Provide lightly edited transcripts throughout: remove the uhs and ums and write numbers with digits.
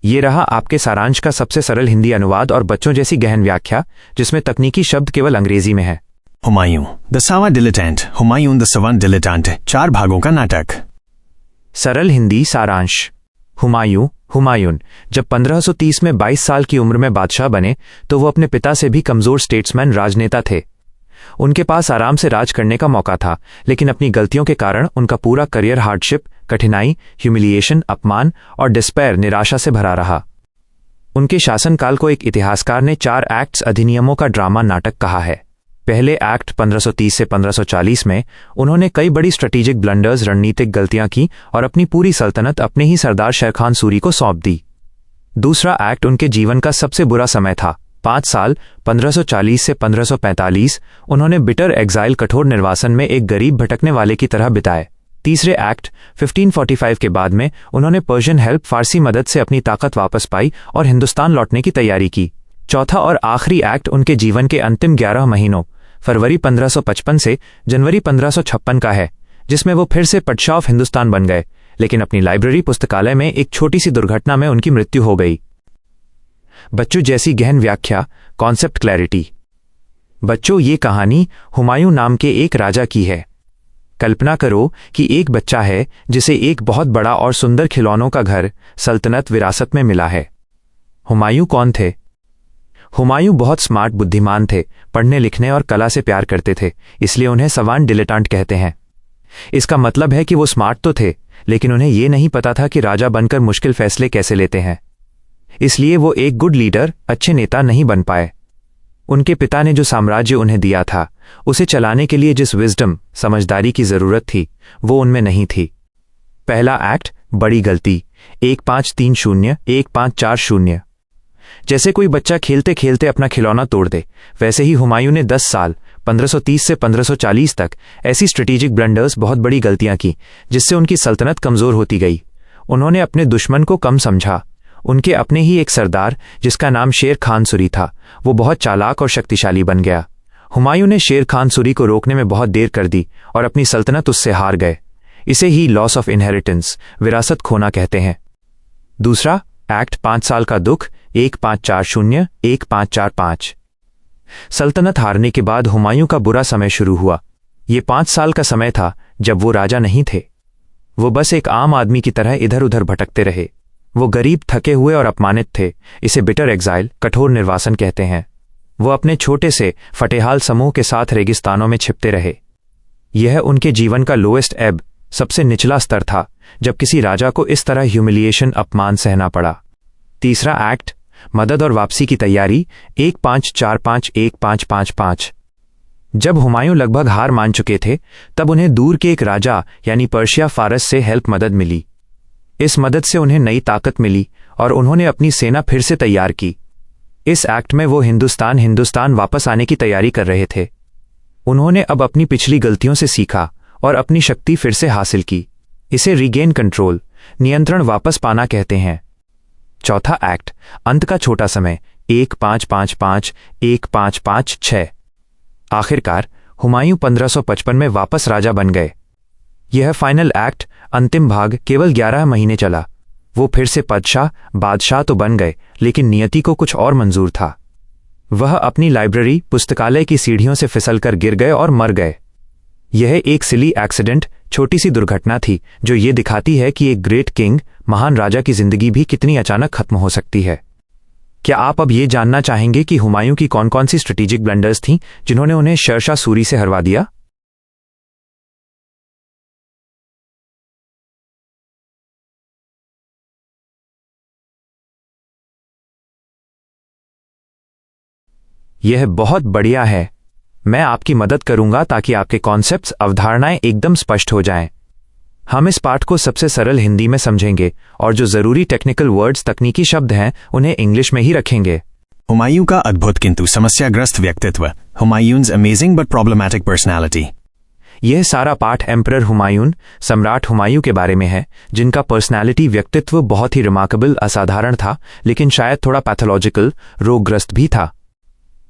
ये रहा आपके सारांश का सबसे सरल हिंदी अनुवाद और बच्चों जैसी गहन व्याख्या जिसमें तकनीकी शब्द केवल अंग्रेजी में है। हुमायूं द सावा डिलेटेंट, हुमायूं द सवान डिलेटेंट, 4 भागों का नाटक। सरल हिंदी सारांश। हुमायूं जब 1530 में 22 साल की उम्र में बादशाह बने तो वो अपने पिता से भी कमजोर स्टेट्समैन राजनेता थे। उनके पास आराम से राज करने का मौका था, लेकिन अपनी गलतियों के कारण उनका पूरा करियर हार्डशिप, कठिनाई, ह्यूमिलिएशन, अपमान और डिस्पेयर, निराशा से भरा रहा। उनके शासनकाल को एक इतिहासकार ने 4 एक्ट्स अधिनियमों का ड्रामा नाटक कहा है। पहले एक्ट 1530 से 1540 में उन्होंने कई बड़ी स्ट्रेटेजिक ब्लंडर्स, रणनीतिक गलतियां की और अपनी पूरी सल्तनत अपने ही सरदार शेर खान सूरी को सौंप दी। दूसरा एक्ट उनके जीवन का सबसे बुरा समय था। 5 साल 1540 से 1545 उन्होंने बिटर एग्जाइल, कठोर निर्वासन में एक गरीब भटकने वाले की तरह बिताए। तीसरे एक्ट 1545 के बाद में उन्होंने पर्शियन हेल्प, फारसी मदद से अपनी ताकत वापस पाई और हिंदुस्तान लौटने की तैयारी की। चौथा और आखिरी एक्ट उनके जीवन के अंतिम 11 महीनों फरवरी 1555 से जनवरी 1556 का है, जिसमें वो फिर से पटशाह ऑफ हिंदुस्तान बन गए, लेकिन अपनी लाइब्रेरी पुस्तकालय में एक छोटी सी दुर्घटना में उनकी मृत्यु हो गई। बच्चों जैसी गहन व्याख्या, कॉन्सेप्ट क्लैरिटी। बच्चों, ये कहानी हुमायूं नाम के एक राजा की है। कल्पना करो कि एक बच्चा है जिसे एक बहुत बड़ा और सुंदर खिलौनों का घर, सल्तनत, विरासत में मिला है। हुमायूं कौन थे? हुमायूं बहुत स्मार्ट, बुद्धिमान थे, पढ़ने लिखने और कला से प्यार करते थे, इसलिए उन्हें सवान डिलेटेंट कहते हैं। इसका मतलब है कि वो स्मार्ट तो थे, लेकिन उन्हें यह नहीं पता था कि राजा बनकर मुश्किल फैसले कैसे लेते हैं। इसलिए वो एक गुड लीडर, अच्छे नेता नहीं बन पाए। उनके पिता ने जो साम्राज्य उन्हें दिया था, उसे चलाने के लिए जिस विजडम, समझदारी की जरूरत थी, वो उनमें नहीं थी। पहला एक्ट, बड़ी गलती, 1530 1540। जैसे कोई बच्चा खेलते खेलते अपना खिलौना तोड़ दे, वैसे ही हुमायूं ने 10 साल 1530 से 1540 तक ऐसी स्ट्रेटेजिक ब्लंडर्स, बहुत बड़ी गलतियां की, जिससे उनकी सल्तनत कमजोर होती गई। उन्होंने अपने दुश्मन को कम समझा। उनके अपने ही एक सरदार, जिसका नाम शेर खान सूरी था, वो बहुत चालाक और शक्तिशाली बन गया। हुमायूं ने शेर खान सूरी को रोकने में बहुत देर कर दी और अपनी सल्तनत उससे हार गए। इसे ही लॉस ऑफ इनहेरिटेंस, विरासत खोना कहते हैं। दूसरा एक्ट, 5 साल का दुख, 1540 1545। सल्तनत हारने के बाद हुमायूं का बुरा समय शुरू हुआ। ये 5 साल का समय था जब वो राजा नहीं थे। वो बस एक आम आदमी की तरह इधर उधर भटकते रहे। वो गरीब, थके हुए और अपमानित थे। इसे बिटर एग्जाइल, कठोर निर्वासन कहते हैं। वो अपने छोटे से फटेहाल समूह के साथ रेगिस्तानों में छिपते रहे। यह उनके जीवन का लोएस्ट एब, सबसे निचला स्तर था जब किसी राजा को इस तरह ह्यूमिलिएशन, अपमान सहना पड़ा। तीसरा एक्ट, मदद और वापसी की तैयारी, 1545 1555। जब हुमायूं लगभग हार मान चुके थे, तब उन्हें दूर के एक राजा यानी पर्शिया, फारस से हेल्प, मदद मिली। इस मदद से उन्हें नई ताकत मिली और उन्होंने अपनी सेना फिर से तैयार की। इस एक्ट में वो हिंदुस्तान वापस आने की तैयारी कर रहे थे। उन्होंने अब अपनी पिछली गलतियों से सीखा और अपनी शक्ति फिर से हासिल की। इसे रीगेन कंट्रोल, नियंत्रण वापस पाना कहते हैं। चौथा एक्ट, अंत का छोटा समय, 1555 1556। आखिरकार हुमायूं 1555 में वापस राजा बन गए। यह फाइनल एक्ट, अंतिम भाग, केवल 11 महीने चला। वो फिर से बादशाह तो बन गए, लेकिन नियति को कुछ और मंजूर था। वह अपनी लाइब्रेरी, पुस्तकालय की सीढ़ियों से फिसलकर गिर गए और मर गए। यह एक सिली एक्सीडेंट, छोटी सी दुर्घटना थी जो ये दिखाती है कि एक ग्रेट किंग, महान राजा की जिंदगी भी कितनी अचानक खत्म हो सकती है। क्या आप अब ये जानना चाहेंगे कि हुमायूं की कौन कौन सी स्ट्रेटेजिक ब्लंडर्स थीं जिन्होंने उन्हें शेरशाह सूरी से हरवा दिया? यह बहुत बढ़िया है। मैं आपकी मदद करूंगा ताकि आपके कॉन्सेप्ट्स, अवधारणाएं एकदम स्पष्ट हो जाएं। हम इस पाठ को सबसे सरल हिंदी में समझेंगे और जो जरूरी टेक्निकल वर्ड्स, तकनीकी शब्द हैं, उन्हें इंग्लिश में ही रखेंगे। हुमायूं का अद्भुत किंतु समस्याग्रस्त व्यक्तित्व, Humayun's amazing but problematic personality. यह सारा पाठ एम्परर हुमायूं, सम्राट हुमायूं के बारे में है, जिनका पर्सनालिटी, व्यक्तित्व बहुत ही रिमार्केबल, असाधारण था, लेकिन शायद थोड़ा पैथोलॉजिकल, रोगग्रस्त भी था।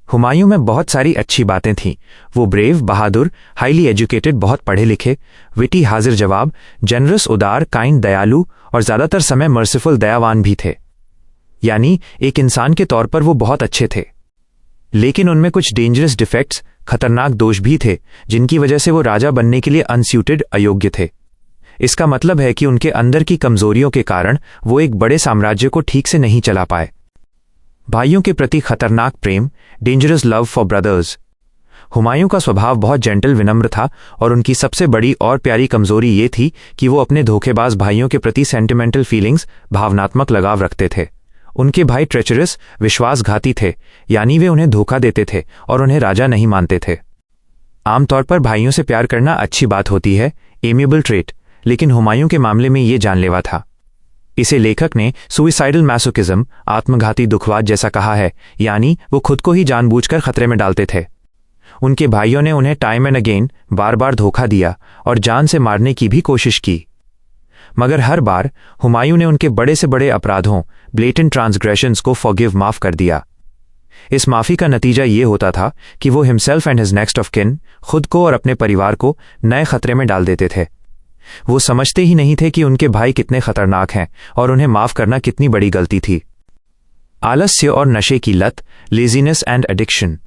हुमायूं में बहुत सारी अच्छी बातें थीं। वो ब्रेव, बहादुर, हाईली एजुकेटेड, बहुत पढ़े लिखे, विटी, हाजिर जवाब, जनरस, उदार, काइंड, दयालु और ज्यादातर समय मर्सिफुल, दयावान भी थे। यानी एक इंसान के तौर पर वो बहुत अच्छे थे, लेकिन उनमें कुछ डेंजरस डिफेक्ट्स, खतरनाक दोष भी थे जिनकी वजह से वो राजा बनने के लिए अनस्यूटेड, अयोग्य थे। इसका मतलब है कि उनके अंदर की कमजोरियों के कारण वो एक बड़े साम्राज्य को ठीक से नहीं चला पाए। भाइयों के प्रति खतरनाक प्रेम, dangerous love for brothers. Humayun का स्वभाव बहुत जेंटल, विनम्र था और उनकी सबसे बड़ी और प्यारी कमजोरी ये थी कि वो अपने धोखेबाज भाइयों के प्रति सेंटिमेंटल फीलिंग्स, भावनात्मक लगाव रखते थे। उनके भाई ट्रेचरस, विश्वासघाती थे, यानी वे उन्हें धोखा देते थे और उन्हें राजा नहीं मानते थे। आमतौर पर भाइयों से प्यार करना अच्छी बात होती है, एमिएबल ट्रेट, लेकिन हुमायूं के मामले में ये जानलेवा था। इसे लेखक ने सुइसाइडल मैसोकिज्म, आत्मघाती दुखवाद जैसा कहा है, यानी वो खुद को ही जानबूझकर खतरे में डालते थे। उनके भाइयों ने उन्हें टाइम एंड अगेन बार बार धोखा दिया और जान से मारने की भी कोशिश की, मगर हर बार हुमायूं ने उनके बड़े से बड़े अपराधों, ब्लेटेंट ट्रांसग्रेशंस को फॉरगिव, माफ कर दिया। इस माफी का नतीजा ये होता था कि वो himself and his next of kin, खुद को और अपने परिवार को नए खतरे में डाल देते थे। वो समझते ही नहीं थे कि उनके भाई कितने खतरनाक हैं और उन्हें माफ करना कितनी बड़ी गलती थी। आलस्य और नशे की लत, लेजीनेस एंड एडिक्शन।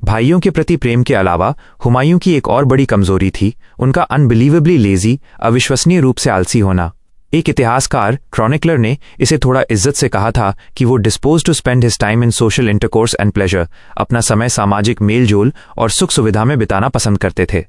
भाइयों के प्रति प्रेम के अलावा हुमायूं की एक और बड़ी कमजोरी थी उनका अनबिलीवेबली लेजी, अविश्वसनीय रूप से आलसी होना। एक इतिहासकार, क्रॉनिकलर, ने इसे थोड़ा इज्जत से कहा था कि वो dispose to spend his time in social intercourse and pleasure, अपना समय सामाजिक मेल जोल और सुख सुविधा में बिताना पसंद करते थे।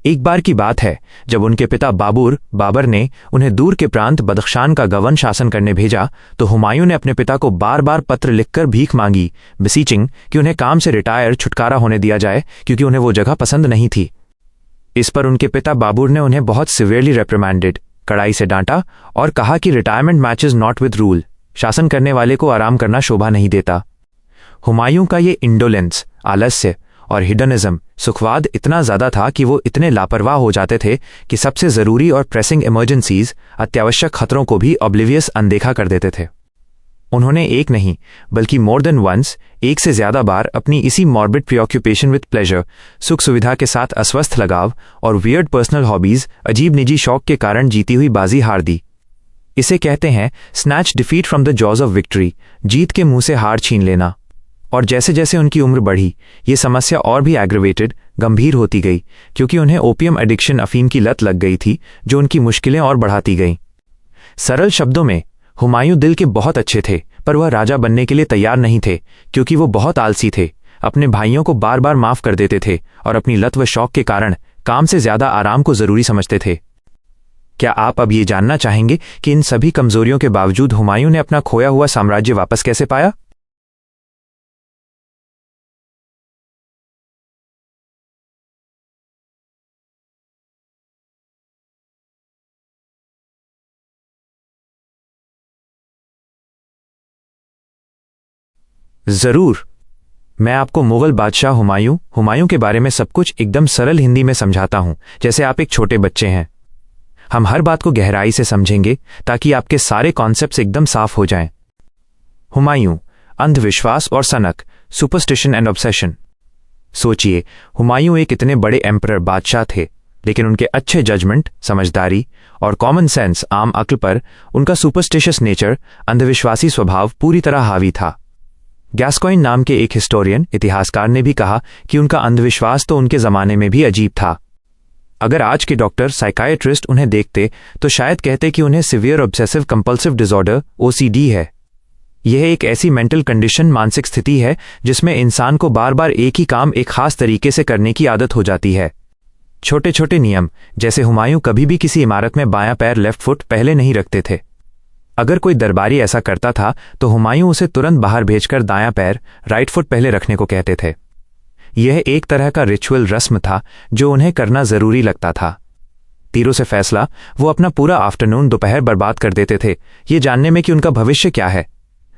एक बार की बात है जब उनके पिता बाबर ने उन्हें दूर के प्रांत बदख्शान का गवर्न शासन करने भेजा, तो हुमायूं ने अपने पिता को बार बार पत्र लिखकर भीख मांगी, बिसीचिंग कि उन्हें काम से रिटायर, छुटकारा होने दिया जाए, क्योंकि उन्हें वो जगह पसंद नहीं थी। इस पर उनके पिता बाबर ने उन्हें बहुत सिवियरली रेप्रिमेंडेड, कड़ाई से डांटा और कहा कि retirement matches not with rule, शासन करने वाले को आराम करना शोभा नहीं देता। हुमायूं का ये इंडोलेंस, आलस्य और हिडनिज्म, सुखवाद इतना ज्यादा था कि वो इतने लापरवाह हो जाते थे कि सबसे जरूरी और प्रेसिंग इमरजेंसीज, अत्यावश्यक खतरों को भी ऑब्लिवियस, अनदेखा कर देते थे। उन्होंने एक नहीं बल्कि मोर देन वंस, एक से ज्यादा बार अपनी इसी मॉर्बिड प्रीऑक्यूपेशन विद प्लेजर, सुख सुविधा के साथ अस्वस्थ लगाव और वियर्ड पर्सनल हॉबीज, अजीब निजी शौक के कारण जीती हुई बाजी हार दी। इसे कहते हैं snatch defeat from the jaws of victory, जीत के मुंह से हार छीन लेना। और जैसे जैसे उनकी उम्र बढ़ी, ये समस्या और भी एग्रेवेटेड, गंभीर होती गई, क्योंकि उन्हें ओपियम एडिक्शन, अफीम की लत लग गई थी, जो उनकी मुश्किलें और बढ़ाती गईं। सरल शब्दों में, हुमायूं दिल के बहुत अच्छे थे, पर वह राजा बनने के लिए तैयार नहीं थे, क्योंकि वो बहुत आलसी थे, अपने भाइयों को बार बार माफ कर देते थे और अपनी लत व शौक के कारण काम से ज्यादा आराम को जरूरी समझते थे। क्या आप अब ये जानना चाहेंगे कि इन सभी कमजोरियों के बावजूद हुमायूं ने अपना खोया हुआ साम्राज्य वापस कैसे पाया? जरूर, मैं आपको मुगल बादशाह हुमायूं के बारे में सब कुछ एकदम सरल हिंदी में समझाता हूं, जैसे आप एक छोटे बच्चे हैं। हम हर बात को गहराई से समझेंगे ताकि आपके सारे कॉन्सेप्ट्स एकदम साफ हो जाएं। हुमायूं, अंधविश्वास और सनक, सुपरस्टिशन एंड ऑब्सेशन। सोचिए, हुमायूं एक इतने एम्परर, बादशाह थे, लेकिन उनके अच्छे जजमेंट, समझदारी और कॉमन सेंस, आम अक्ल पर उनका सुपरस्टिशियस नेचर, अंधविश्वासी स्वभाव पूरी तरह हावी था। गैस्कॉइन नाम के एक हिस्टोरियन, इतिहासकार, ने भी कहा कि उनका अंधविश्वास तो उनके जमाने में भी अजीब था। अगर आज के डॉक्टर, साइकाइट्रिस्ट उन्हें देखते तो शायद कहते कि उन्हें severe obsessive compulsive disorder, OCD है। यह एक ऐसी मेंटल कंडीशन, मानसिक स्थिति है जिसमें इंसान को बार बार एक ही काम एक खास तरीके से करने की आदत हो जाती है। छोटे छोटे नियम, जैसे हुमायूं कभी भी किसी इमारत में बायां पैर, लेफ्ट फुट, पहले नहीं रखते थे। अगर कोई दरबारी ऐसा करता था तो हुमायूं उसे तुरंत बाहर भेजकर दायां पैर, राइट फुट, पहले रखने को कहते थे। यह एक तरह का रिचुअल, रस्म था जो उन्हें करना जरूरी लगता था। तीरों से फैसला, वो अपना पूरा आफ्टरनून, दोपहर बर्बाद कर देते थे ये जानने में कि उनका भविष्य क्या है।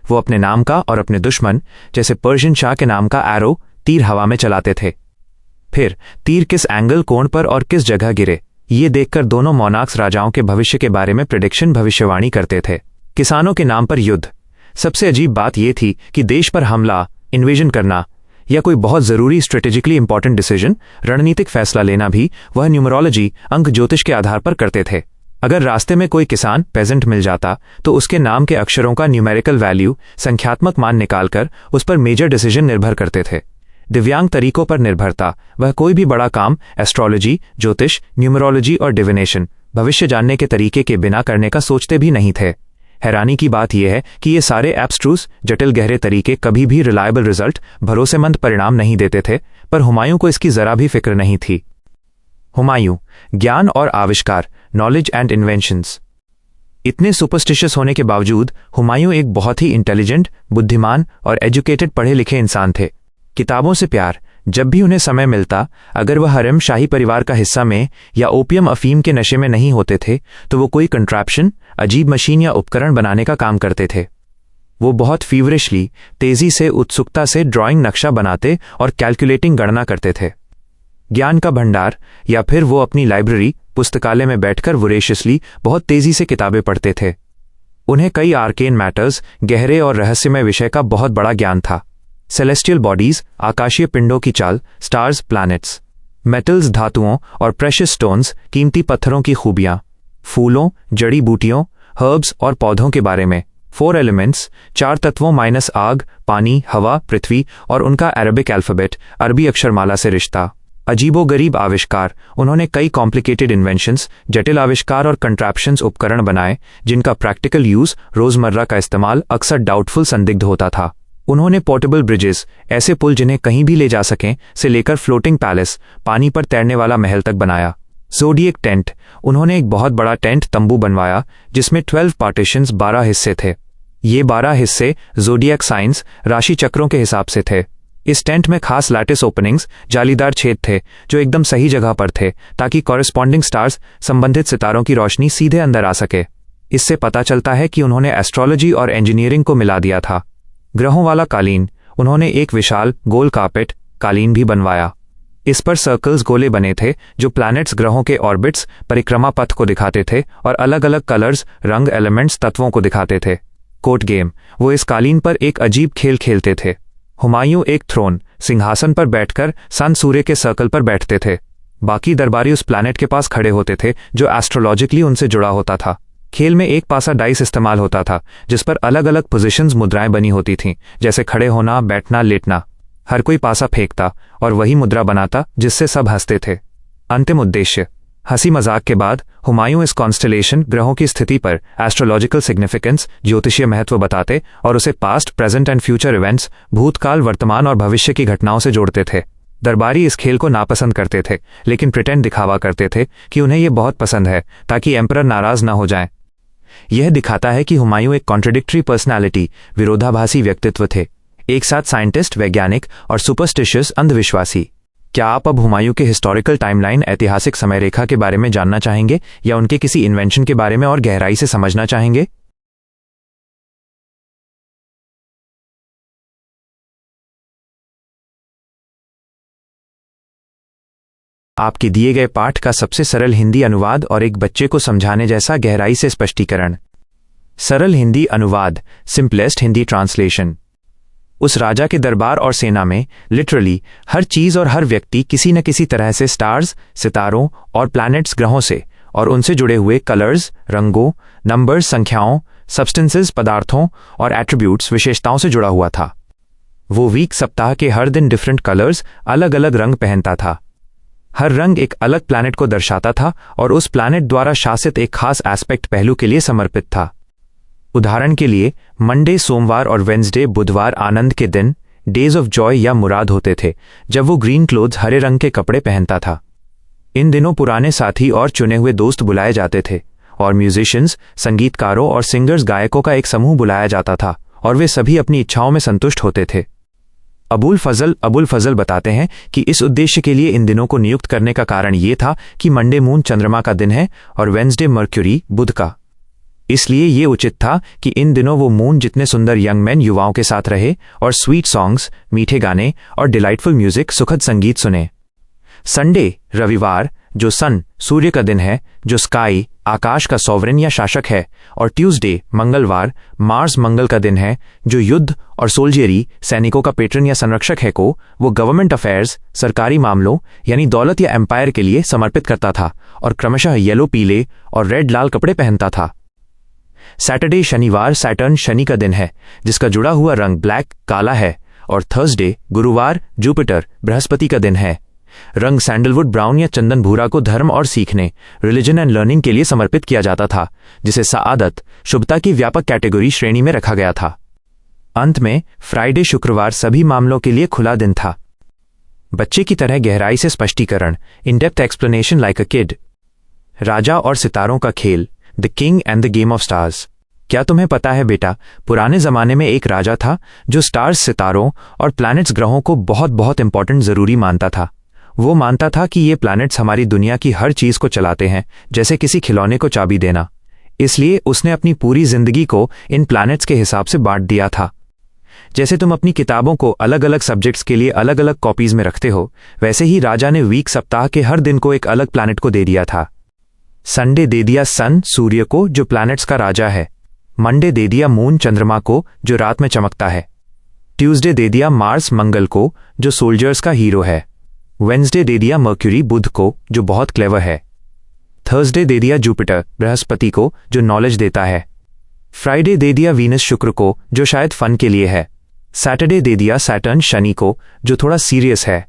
वो अपने नाम का और अपने दुश्मन, जैसे पर्शियन शाह के नाम का एरो, तीर हवा में चलाते थे। फिर तीर किस एंगल, कोण पर और किस जगह गिरे, ये देखकर दोनों मोनार्क्स, राजाओं के भविष्य के बारे में प्रेडिक्शन, भविष्यवाणी करते थे। किसानों के नाम पर युद्ध। सबसे अजीब बात यह थी कि देश पर हमला, इन्वेजन करना या कोई बहुत जरूरी स्ट्रेटेजिकली इंपॉर्टेंट डिसीजन, रणनीतिक फैसला लेना भी वह न्यूमरोलॉजी, अंक ज्योतिष के आधार पर करते थे। अगर रास्ते में कोई किसान पेजेंट मिल जाता तो उसके नाम के अक्षरों का न्यूमेरिकल वैल्यू संख्यात्मक मान निकालकर उस पर मेजर डिसीजन निर्भर करते थे। दिव्यांग तरीकों पर निर्भरता, वह कोई भी बड़ा काम एस्ट्रोलॉजी, ज्योतिष, न्यूमरोलॉजी और डिविनेशन, भविष्य जानने के तरीके के बिना करने का सोचते भी नहीं थे। हैरानी की बात यह है कि ये सारे एब्स्ट्रूस, जटिल गहरे तरीके कभी भी रिलायबल रिजल्ट, भरोसेमंद परिणाम नहीं देते थे, पर हुमायूं को इसकी जरा भी फिक्र नहीं थी। हुमायूं, ज्ञान और आविष्कार, नॉलेज एंड इन्वेंशंस। इतने सुपरस्टिशियस होने के बावजूद हुमायूं एक बहुत ही इंटेलिजेंट, बुद्धिमान और एजुकेटेड पढ़े लिखे इंसान थे। किताबों से प्यार, जब भी उन्हें समय मिलता, अगर वह हरम शाही परिवार का हिस्सा में या ओपियम अफीम के नशे में नहीं होते थे तो वो कोई कंट्रैप्शन, अजीब मशीन या उपकरण बनाने का काम करते थे। वो बहुत फीवरिशली, तेजी से, उत्सुकता से ड्राइंग नक्शा बनाते और कैलकुलेटिंग गणना करते थे। ज्ञान का भंडार, या फिर वो अपनी लाइब्रेरी, पुस्तकालय में बैठकर वोरेशियसली बहुत तेजी से किताबें पढ़ते थे। उन्हें कई आर्केन मैटर्स, गहरे और रहस्यमय विषय का बहुत बड़ा ज्ञान था। सेलेस्टियल बॉडीज, आकाशीय पिंडों की चाल, स्टार्स, प्लैनेट्स, मेटल्स, धातुओं और प्रेशियस स्टोन्स, कीमती पत्थरों की खूबियां, फूलों, जड़ी बूटियों, हर्ब्स और पौधों के बारे में, 4 एलिमेंट्स, 4 तत्वों माइनस आग, पानी, हवा, पृथ्वी और उनका अरबिक अल्फाबेट, अरबी अक्षरमाला से रिश्ता, अजीबोगरीब आविष्कार। उन्होंने कई कॉम्प्लिकेटेड इन्वेंशंस, जटिल आविष्कार और कंट्रैप्शंस, उपकरण बनाए जिनका प्रैक्टिकल यूज, रोजमर्रा का इस्तेमाल अक्सर डाउटफुल, संदिग्ध होता था। उन्होंने पोर्टेबल ब्रिजेस, ऐसे पुल जिन्हें कहीं भी ले जा सकें, से लेकर फ्लोटिंग पैलेस, पानी पर तैरने वाला महल तक बनाया। ज़ोडिएक टेंट, उन्होंने एक बहुत बड़ा टेंट तंबू बनवाया जिसमें 12 पार्टीशंस, 12 हिस्से थे। ये 12 हिस्से ज़ोडिएक साइंस, राशि चक्रों के हिसाब से थे। इस टेंट में खास लैटिस ओपनिंग्स, जालीदार छेद थे जो एकदम सही जगह पर थे ताकि कॉरेस्पॉन्डिंग स्टार्स, संबंधित सितारों की रोशनी सीधे अंदर आ सके। इससे पता चलता है कि उन्होंने एस्ट्रोलॉजी और इंजीनियरिंग को मिला दिया था। ग्रहों वाला कालीन, उन्होंने एक विशाल गोल कार्पेट कालीन भी बनवाया। इस पर सर्कल्स, गोले बने थे जो प्लैनेट्स, ग्रहों के ऑर्बिट्स, परिक्रमा पथ को दिखाते थे और अलग अलग कलर्स, रंग, एलिमेंट्स, तत्वों को दिखाते थे। कोर्ट गेम, वो इस कालीन पर एक अजीब खेल खेलते थे। हुमायूं एक थ्रोन, सिंहासन पर बैठकर सन सूर्य के सर्कल पर बैठते थे। बाकी दरबारी उस प्लैनेट के पास खड़े होते थे जो एस्ट्रोलॉजिकली उनसे जुड़ा होता था। खेल में एक पासा डाइस इस्तेमाल होता था जिस पर अलग अलग पोजीशंस, मुद्राएं बनी होती थीं, जैसे खड़े होना, बैठना, लेटना। हर कोई पासा फेंकता और वही मुद्रा बनाता जिससे सब हंसते थे। अंतिम उद्देश्य, हंसी मजाक के बाद हुमायूं इस कॉन्स्टलेशन, ग्रहों की स्थिति पर एस्ट्रोलॉजिकल सिग्निफिकेंस, ज्योतिषीय महत्व बताते और उसे past, present and future events, भूतकाल, वर्तमान और भविष्य की घटनाओं से जोड़ते थे। दरबारी इस खेल को नापसंद करते थे लेकिन प्रिटेंड दिखावा करते थे कि उन्हें यह बहुत पसंद है ताकि एम्परर नाराज न हो जाएं। यह दिखाता है कि हुमायूं एक कॉन्ट्रडिक्टरी पर्सनालिटी, विरोधाभासी व्यक्तित्व थे, एक साथ साइंटिस्ट, वैज्ञानिक और सुपरस्टिशियस, अंधविश्वासी। क्या आप अब हुमायूं के हिस्टोरिकल टाइमलाइन, ऐतिहासिक समय रेखा के बारे में जानना चाहेंगे या उनके किसी इन्वेंशन के बारे में और गहराई से समझना चाहेंगे? आपके दिए गए पाठ का सबसे सरल हिंदी अनुवाद और एक बच्चे को समझाने जैसा गहराई से स्पष्टीकरण। सरल हिंदी अनुवाद, सिंपलेस्ट हिंदी ट्रांसलेशन। उस राजा के दरबार और सेना में लिटरली हर चीज और हर व्यक्ति किसी न किसी तरह से स्टार्स, सितारों और प्लैनेट्स, ग्रहों से और उनसे जुड़े हुए कलर्स, रंगों, नंबर्स, संख्याओं, सब्सटेंसेस, पदार्थों और एट्रीब्यूट्स, विशेषताओं से जुड़ा हुआ था। वो वीक सप्ताह के हर दिन डिफरेंट कलर्स, अलग अलग रंग पहनता था। हर रंग एक अलग प्लैनेट को दर्शाता था और उस प्लैनेट द्वारा शासित एक खास एस्पेक्ट, पहलू के लिए समर्पित था। उदाहरण के लिए मंडे, सोमवार और वेंसडे, बुधवार, आनंद के दिन, डेज ऑफ जॉय या मुराद होते थे जब वो ग्रीन क्लोथ्स, हरे रंग के कपड़े पहनता था। इन दिनों पुराने साथी और चुने हुए दोस्त बुलाए जाते थे और म्यूजिशियंस, संगीतकारों और सिंगर्स, गायकों का एक समूह बुलाया जाता था और वे सभी अपनी इच्छाओं में संतुष्ट होते थे। अबुल फजल बताते हैं कि इस उद्देश्य के लिए इन दिनों को नियुक्त करने का कारण ये था कि मंडे मून चंद्रमा का दिन है और वेंसडे मर्क्यूरी, बुध का। इसलिए ये उचित था कि इन दिनों वो मून जितने सुंदर यंग मैन, युवाओं के साथ रहे और स्वीट सॉन्ग्स, मीठे गाने और डिलाइटफुल म्यूजिक, सुखद संगीत सुने। संडे, रविवार, जो सन, सूर्य का दिन है, जो स्काई, आकाश का सॉवरेन या शासक है, और ट्यूसडे, मंगलवार, मार्स, मंगल का दिन है, जो युद्ध और सोल्जियरी, सैनिकों का पेट्रन या संरक्षक है, को वो गवर्नमेंट अफेयर्स, सरकारी मामलों यानी दौलत या एम्पायर के लिए समर्पित करता था और क्रमशः येलो पीले और रेड लाल कपड़े पहनता था। सैटरडे शनिवार सैटर्न शनि का दिन है जिसका जुड़ा हुआ रंग ब्लैक काला है, और थर्सडे गुरुवार जुपिटर बृहस्पति का दिन है। रंग सैंडलवुड ब्राउन या चंदन भूरा को धर्म और सीखने रिलीजन एंड लर्निंग के लिए समर्पित किया जाता था, जिसे सआदत शुभता की व्यापक कैटेगरी श्रेणी में रखा गया था। अंत में फ्राइडे शुक्रवार सभी मामलों के लिए खुला दिन था। बच्चे की तरह गहराई से स्पष्टीकरण, in depth explanation like a kid. राजा और सितारों का खेल, the king and the game of stars. क्या तुम्हें पता है बेटा, पुराने जमाने में एक राजा था जो स्टार्स सितारों और प्लैनेट्स ग्रहों को बहुत बहुत इंपॉर्टेंट जरूरी मानता था। वो मानता था कि ये प्लैनेट्स हमारी दुनिया की हर चीज को चलाते हैं, जैसे किसी खिलौने को चाबी देना। इसलिए उसने अपनी पूरी जिंदगी को इन प्लैनेट्स के हिसाब से बांट दिया था। जैसे तुम अपनी किताबों को अलग अलग सब्जेक्ट्स के लिए अलग अलग कॉपीज में रखते हो, वैसे ही राजा ने वीक सप्ताह के हर दिन को एक अलग प्लैनेट को दे दिया था। संडे दे दिया सन सूर्य को, जो प्लैनेट्स का राजा है। मंडे दे दिया मून चंद्रमा को, जो रात में चमकता है। ट्यूसडे दे दिया मार्स मंगल को, जो सोल्जर्स का हीरो है। वेंसडे दे दिया मर्क्यूरी बुध को, जो बहुत क्लेवर है। थर्सडे दे दिया जुपिटर बृहस्पति को, जो नॉलेज देता है। फ्राइडे दे दिया वीनस शुक्र को, जो शायद फन के लिए है। सैटरडे दे दिया सैटर्न शनि को, जो थोड़ा सीरियस है।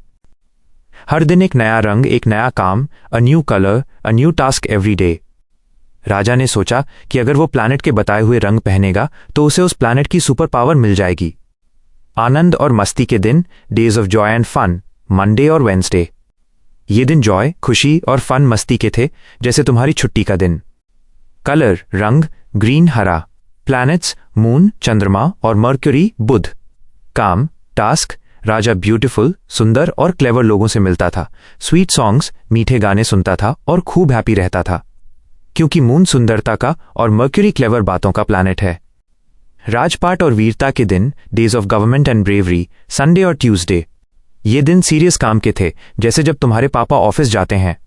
हर दिन एक नया रंग, एक नया काम, a new colour, a new task every day. राजा ने सोचा कि अगर वो प्लैनेट के बताए हुए रंग पहनेगा तो उसे उस प्लैनेट की सुपर पावर मिल जाएगी। आनंद और मस्ती के दिन, days of joy and fun, Monday और वेंसडे। ये दिन जॉय, खुशी और फन मस्ती के थे, जैसे तुम्हारी छुट्टी का दिन। कलर रंग, ग्रीन हरा। प्लैनेट्स मून चंद्रमा और मर्क्यूरी बुध। काम टास्क, राजा ब्यूटीफुल सुंदर और क्लेवर लोगों से मिलता था। स्वीट सॉन्ग्स, मीठे गाने सुनता था और खूब हैप्पी रहता था, क्योंकि मून सुंदरता का और मर्क्यूरी क्लेवर बातों का प्लैनेट है। राजपाट और वीरता के दिन, days of government and bravery, Sunday और ट्यूसडे। ये दिन सीरियस काम के थे, जैसे जब तुम्हारे पापा ऑफिस जाते हैं।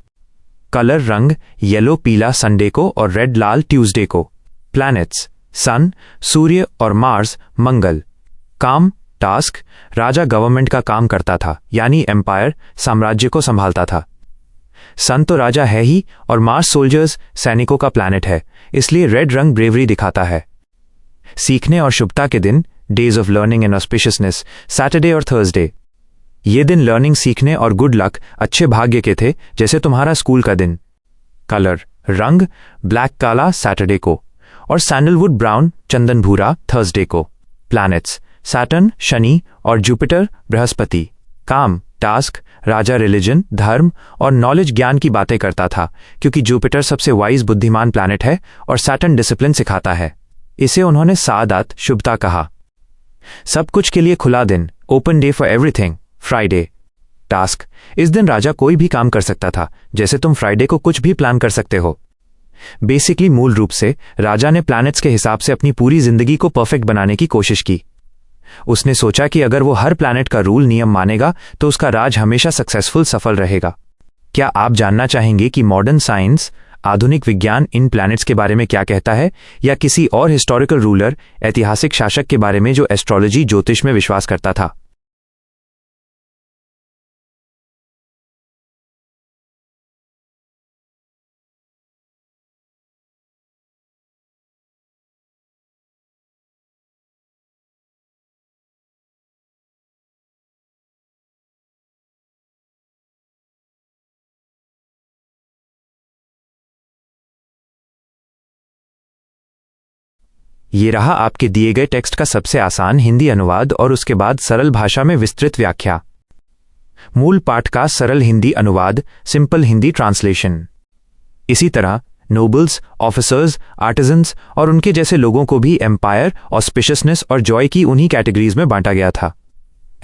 कलर रंग, येलो पीला संडे को और रेड लाल ट्यूसडे को। प्लैनेट्स सन सूर्य और मार्स मंगल। काम टास्क, राजा गवर्नमेंट का काम करता था, यानी एम्पायर साम्राज्य को संभालता था। सन तो राजा है ही, और मार्स सोल्जर्स सैनिकों का प्लैनेट है, इसलिए रेड रंग ब्रेवरी दिखाता है। सीखने और शुभता के दिन, days of learning and auspiciousness, Saturday और थर्सडे। ये दिन लर्निंग सीखने और गुड लक अच्छे भाग्य के थे, जैसे तुम्हारा स्कूल का दिन। कलर रंग, ब्लैक काला सैटरडे को और सैंडलवुड ब्राउन चंदन भूरा थर्सडे को। प्लैनेट्स सैटर्न शनि और जुपिटर बृहस्पति। काम टास्क, राजा रिलीजन धर्म और नॉलेज ज्ञान की बातें करता था, क्योंकि जुपिटर सबसे वाइज बुद्धिमान प्लैनेट है और सैटर्न डिसिप्लिन सिखाता है। इसे उन्होंने सादात शुभता कहा। सब कुछ के लिए खुला दिन, open day for everything. Friday task, इस दिन राजा कोई भी काम कर सकता था, जैसे तुम फ्राइडे को कुछ भी प्लान कर सकते हो। बेसिकली मूल रूप से राजा ने प्लैनेट्स के हिसाब से अपनी पूरी जिंदगी को परफेक्ट बनाने की कोशिश की। उसने सोचा कि अगर वो हर प्लैनेट का रूल नियम मानेगा तो उसका राज हमेशा सक्सेसफुल सफल रहेगा। क्या आप जानना चाहेंगे कि मॉडर्न साइंस, आधुनिक विज्ञान इन प्लैनेट्स के बारे में क्या कहता है, या किसी और हिस्टोरिकल रूलर, ऐतिहासिक शासक के बारे में जो एस्ट्रोलॉजी ज्योतिष में विश्वास करता था? ये रहा आपके दिए गए टेक्स्ट का सबसे आसान हिंदी अनुवाद और उसके बाद सरल भाषा में विस्तृत व्याख्या। मूल पाठ का सरल हिंदी अनुवाद, सिंपल हिंदी ट्रांसलेशन। इसी तरह नोबल्स, ऑफिसर्स, आर्टिजन्स और उनके जैसे लोगों को भी एम्पायर, ऑस्पिशियसनेस और जॉय की उन्हीं कैटेगरीज में बांटा गया था।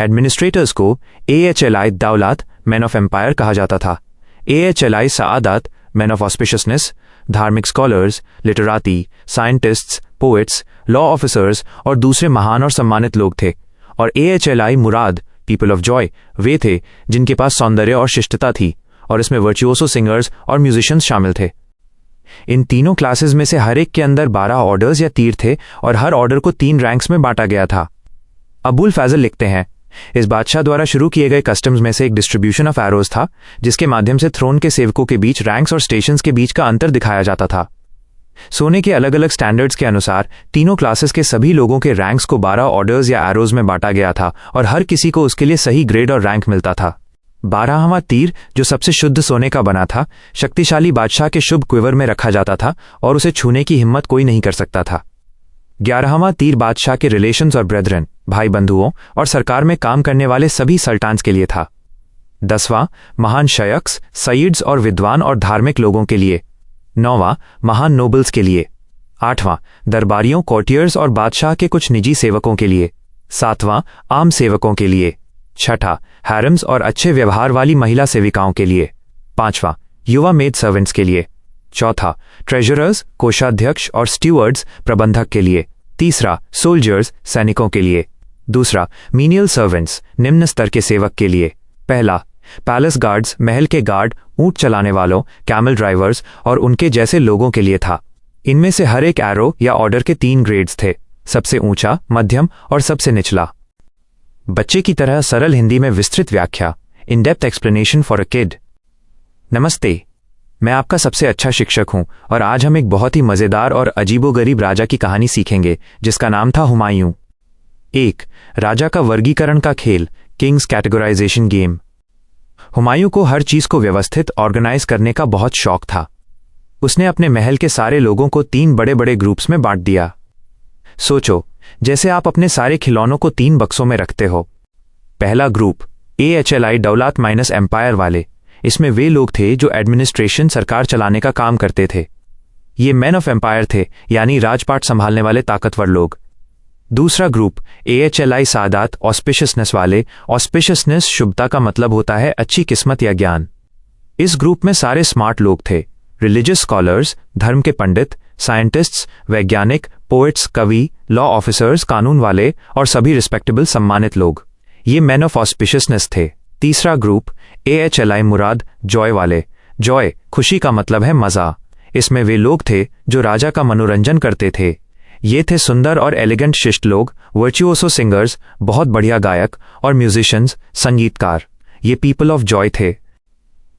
एडमिनिस्ट्रेटर्स को AHLI दौलत, मैन ऑफ एम्पायर कहा जाता था। AHLI सआदत, मैन ऑफ ऑस्पिशियसनेस। धार्मिक scholars, literati, scientists, poets, law officers और दूसरे महान और सम्मानित लोग थे। और AHLI मुराद, पीपल ऑफ जॉय, वे थे जिनके पास सौंदर्य और शिष्टता थी, और इसमें वर्चुओसो सिंगर्स और म्यूजिशियंस शामिल थे। इन तीनों क्लासेस में से हर एक के अंदर 12 ऑर्डर्स या तीर थे, और हर ऑर्डर को 3 रैंक्स में बांटा गया था। अबुल फैजल लिखते हैं, इस बादशाह द्वारा शुरू किए गए कस्टम्स में से एक डिस्ट्रीब्यूशन ऑफ एरोज था, जिसके माध्यम से थ्रोन के सेवकों के बीच रैंक्स और स्टेशंस के बीच का अंतर दिखाया जाता था। सोने के अलग अलग स्टैंडर्ड्स के अनुसार तीनों क्लासेस के सभी लोगों के रैंक्स को 12 ऑर्डर्स या एरोज में बांटा गया था और हर किसी को उसके लिए सही ग्रेड और रैंक मिलता था। 12वां तीर, जो सबसे शुद्ध सोने का बना था, शक्तिशाली बादशाह के शुभ क्विवर में रखा जाता था और उसे छूने की हिम्मत कोई नहीं कर सकता था। 11वां तीर बादशाह के रिलेशंस और ब्रेदरन, भाई बंधुओं और सरकार में काम करने वाले सभी सल्तान्स के लिए था। 10वां महान शयख्स, सईड्स और विद्वान और धार्मिक लोगों के लिए। 9वां महान नोबल्स के लिए। 8वां दरबारियों, कोर्टियर्स और बादशाह के कुछ निजी सेवकों के लिए। 7वां आम सेवकों के लिए। 6ठा हैरम्स और अच्छे व्यवहार वाली महिला सेविकाओं के लिए। 5वां युवा मेड सर्वेंट्स के लिए। 4था ट्रेजरर्स, कोषाध्यक्ष और स्टीवर्ड्स, प्रबंधक के लिए। 3रा सोल्जर्स, सैनिकों के लिए। 2रा मीनियल सर्वेंट्स, निम्न स्तर के सेवक के लिए। 1 पैलेस गार्ड्स, महल के गार्ड, ऊंट चलाने वालों, कैमल ड्राइवर्स और उनके जैसे लोगों के लिए था। इनमें से हर एक एरो या ऑर्डर के 3 ग्रेड्स थे, सबसे ऊंचा, मध्यम और सबसे निचला। बच्चे की तरह सरल हिंदी में विस्तृत व्याख्या, इन depth explanation for a kid. नमस्ते, मैं आपका सबसे अच्छा शिक्षक हूं और आज हम एक बहुत ही मजेदार और अजीबोगरीब राजा की कहानी सीखेंगे जिसका नाम था हुमायूं। 1 राजा का वर्गीकरण का खेल, किंग्स कैटेगराइजेशन गेम। हुमायूं को हर चीज को व्यवस्थित, ऑर्गेनाइज करने का बहुत शौक था। उसने अपने महल के सारे लोगों को 3 बड़े बड़े ग्रुप्स में बांट दिया। सोचो, जैसे आप अपने सारे खिलौनों को 3 बक्सों में रखते हो। पहला ग्रुप AHLI, दौलत माइनस एम्पायर वाले। इसमें वे लोग थे जो एडमिनिस्ट्रेशन, सरकार चलाने का काम करते थे। ये मैन ऑफ एम्पायर थे, यानी राजपाट संभालने वाले ताकतवर लोग। दूसरा ग्रुप AHLI, सादात, ऑस्पिशियसनेस वाले। ऑस्पिशियसनेस शुभता का मतलब होता है अच्छी किस्मत या ज्ञान। इस ग्रुप में सारे स्मार्ट लोग थे, रिलीजियस स्कॉलर्स, धर्म के पंडित, साइंटिस्ट्स, वैज्ञानिक, पोएट्स, कवि, लॉ ऑफिसर्स, कानून वाले और सभी रिस्पेक्टेबल, सम्मानित लोग। ये मैन ऑफ ऑस्पिशियसनेस थे। तीसरा ग्रुप AHLI, मुराद, जॉय वाले। जॉय खुशी का मतलब है मजा। इसमें वे लोग थे जो राजा का मनोरंजन करते थे। ये थे सुंदर और एलिगेंट शिष्ट लोग, वर्चुओसो सिंगर्स, बहुत बढ़िया गायक और म्यूजिशियंस, संगीतकार। ये पीपल ऑफ जॉय थे।